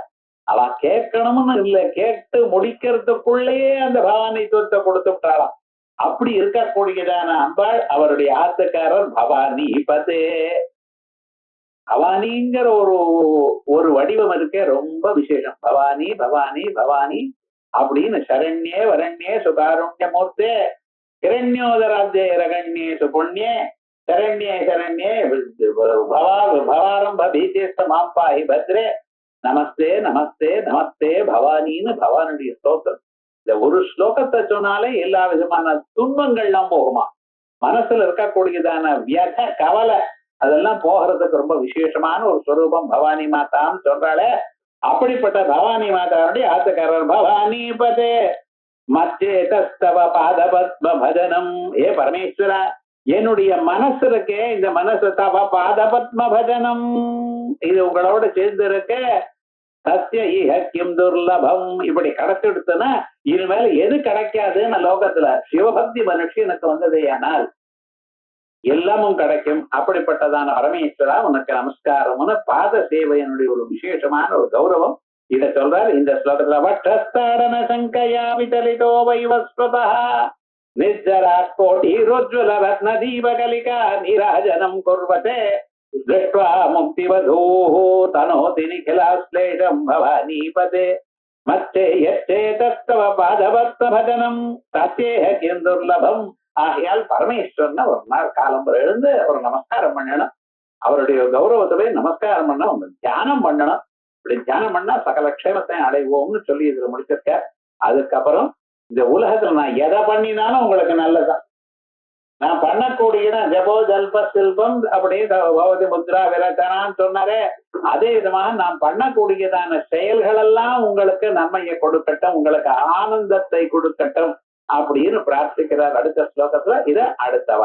அவ கேட்கணும்னு இல்ல, கேட்டு முடிக்கிறதுக்குள்ளேயே அந்த பவானித்துவத்தை கொடுத்து விட்டாளாம். அப்படி இருக்கக்கூடியதான அம்பாள் அவருடைய ஆத்துக்காரர் பவானி பதே. பவானிங்கிற ஒரு வடிவம் இருக்கே, ரொம்ப விசேஷம். பவானி பவானி பவானி அப்படின்னு சரண்யே வரண்யே சுகாருண்ய மூர்த்தே ஹிரண்யோதராத்யே ரகண்யே சுபுண்யே சரண்யே சரண்யே பவாரம்ப பீதேஸ்த மாம்பாஹி பத்ரே நமஸ்தே நமஸ்தே நமஸ்தே பவானின்னு பவானுடைய ஸ்லோகம். இந்த ஒரு ஸ்லோகத்தை சொன்னாலே எல்லா விதமான துன்பங்கள்லாம் போகுமா. மனசுல இருக்கக்கூடியதான வியத கவலை அதெல்லாம் போகிறதுக்கு ரொம்ப விசேஷமான ஒரு ஸ்வரூபம் பவானி மாதான்னு சொல்றாளே. அப்படிப்பட்ட பவானி மாதாவுடைய ஆத்துக்காரர் பவானி பதே மச்சேதஸ்தவ பாதபத்ம பஜனம். ஏ பரமேஸ்வரா, என்னுடைய மனசு இருக்கே, இந்த மனசு தவ பாதபத்ம பஜனம் இது உங்களோட சேர்ந்து இருக்க. சத்திய ஈஹக்கியம் துர்லபம் இப்படி கிடைச்சிடுத்துன்னா இனிமேல் எது கிடைக்காதுன்னு லோகத்துல சிவபக்தி மனுஷனுக்கு வந்ததே ஆனால் எல்லாமும் கிடைக்கும். அப்படிப்பட்டதான பரமேஸ்வரா உனக்கு நமஸ்காரம்னு பாத சேவையனுடைய ஒரு விசேஷமான ஒரு கௌரவம் இத சொல்றாரு இந்த ஸ்லோகத்துல. வட்டஸ்தாடன சங்கையா விதலிதோ வைவஸ்வதா நிஜரா கோட்டி ரோஜ்வல ரத்ன தீபகலிகா நீராஜனம் குர்வதே திருஷ்ட்வா முக்திவதூஹ தனோதி நிகிலாஸ்லேஷம் பவானி பதே மச்சே யச்சே தத்தவ பாதவத்ம பஜனம் சத்யேஹ கிம் துர்லபம். ஆகையால் பரமேஸ்வரனை ஒரு நாள் காலம்பரம் எழுந்து ஒரு நமஸ்காரம் பண்ணணும். அவருடைய கௌரவத்தை நமஸ்காரம் பண்ண அவங்க தியானம் பண்ணணும். இப்படி தியானம் பண்ணா சகல க்ஷேமத்தை அடைவோம்னு சொல்லி இதுல முடிச்சிருக்க. அதுக்கப்புறம் இந்த உலகத்துல நான் எதை பண்ணினாலும் உங்களுக்கு நல்லதான். நான் பண்ணக்கூடிய ஜபோ ஜல்ப சில்பம் அப்படின்னு பகவதி முத்ரா விரச்சனான்னு சொன்னாரே, அதே விதமாக நான் பண்ணக்கூடியதான செயல்கள் எல்லாம் உங்களுக்கு நன்மையை கொடுக்கட்டும், உங்களுக்கு ஆனந்தத்தை கொடுக்கட்டும் அப்படின்னு பிரார்த்திக்கிறார் அடுத்த ஸ்லோகத்துல. இத அடுத்த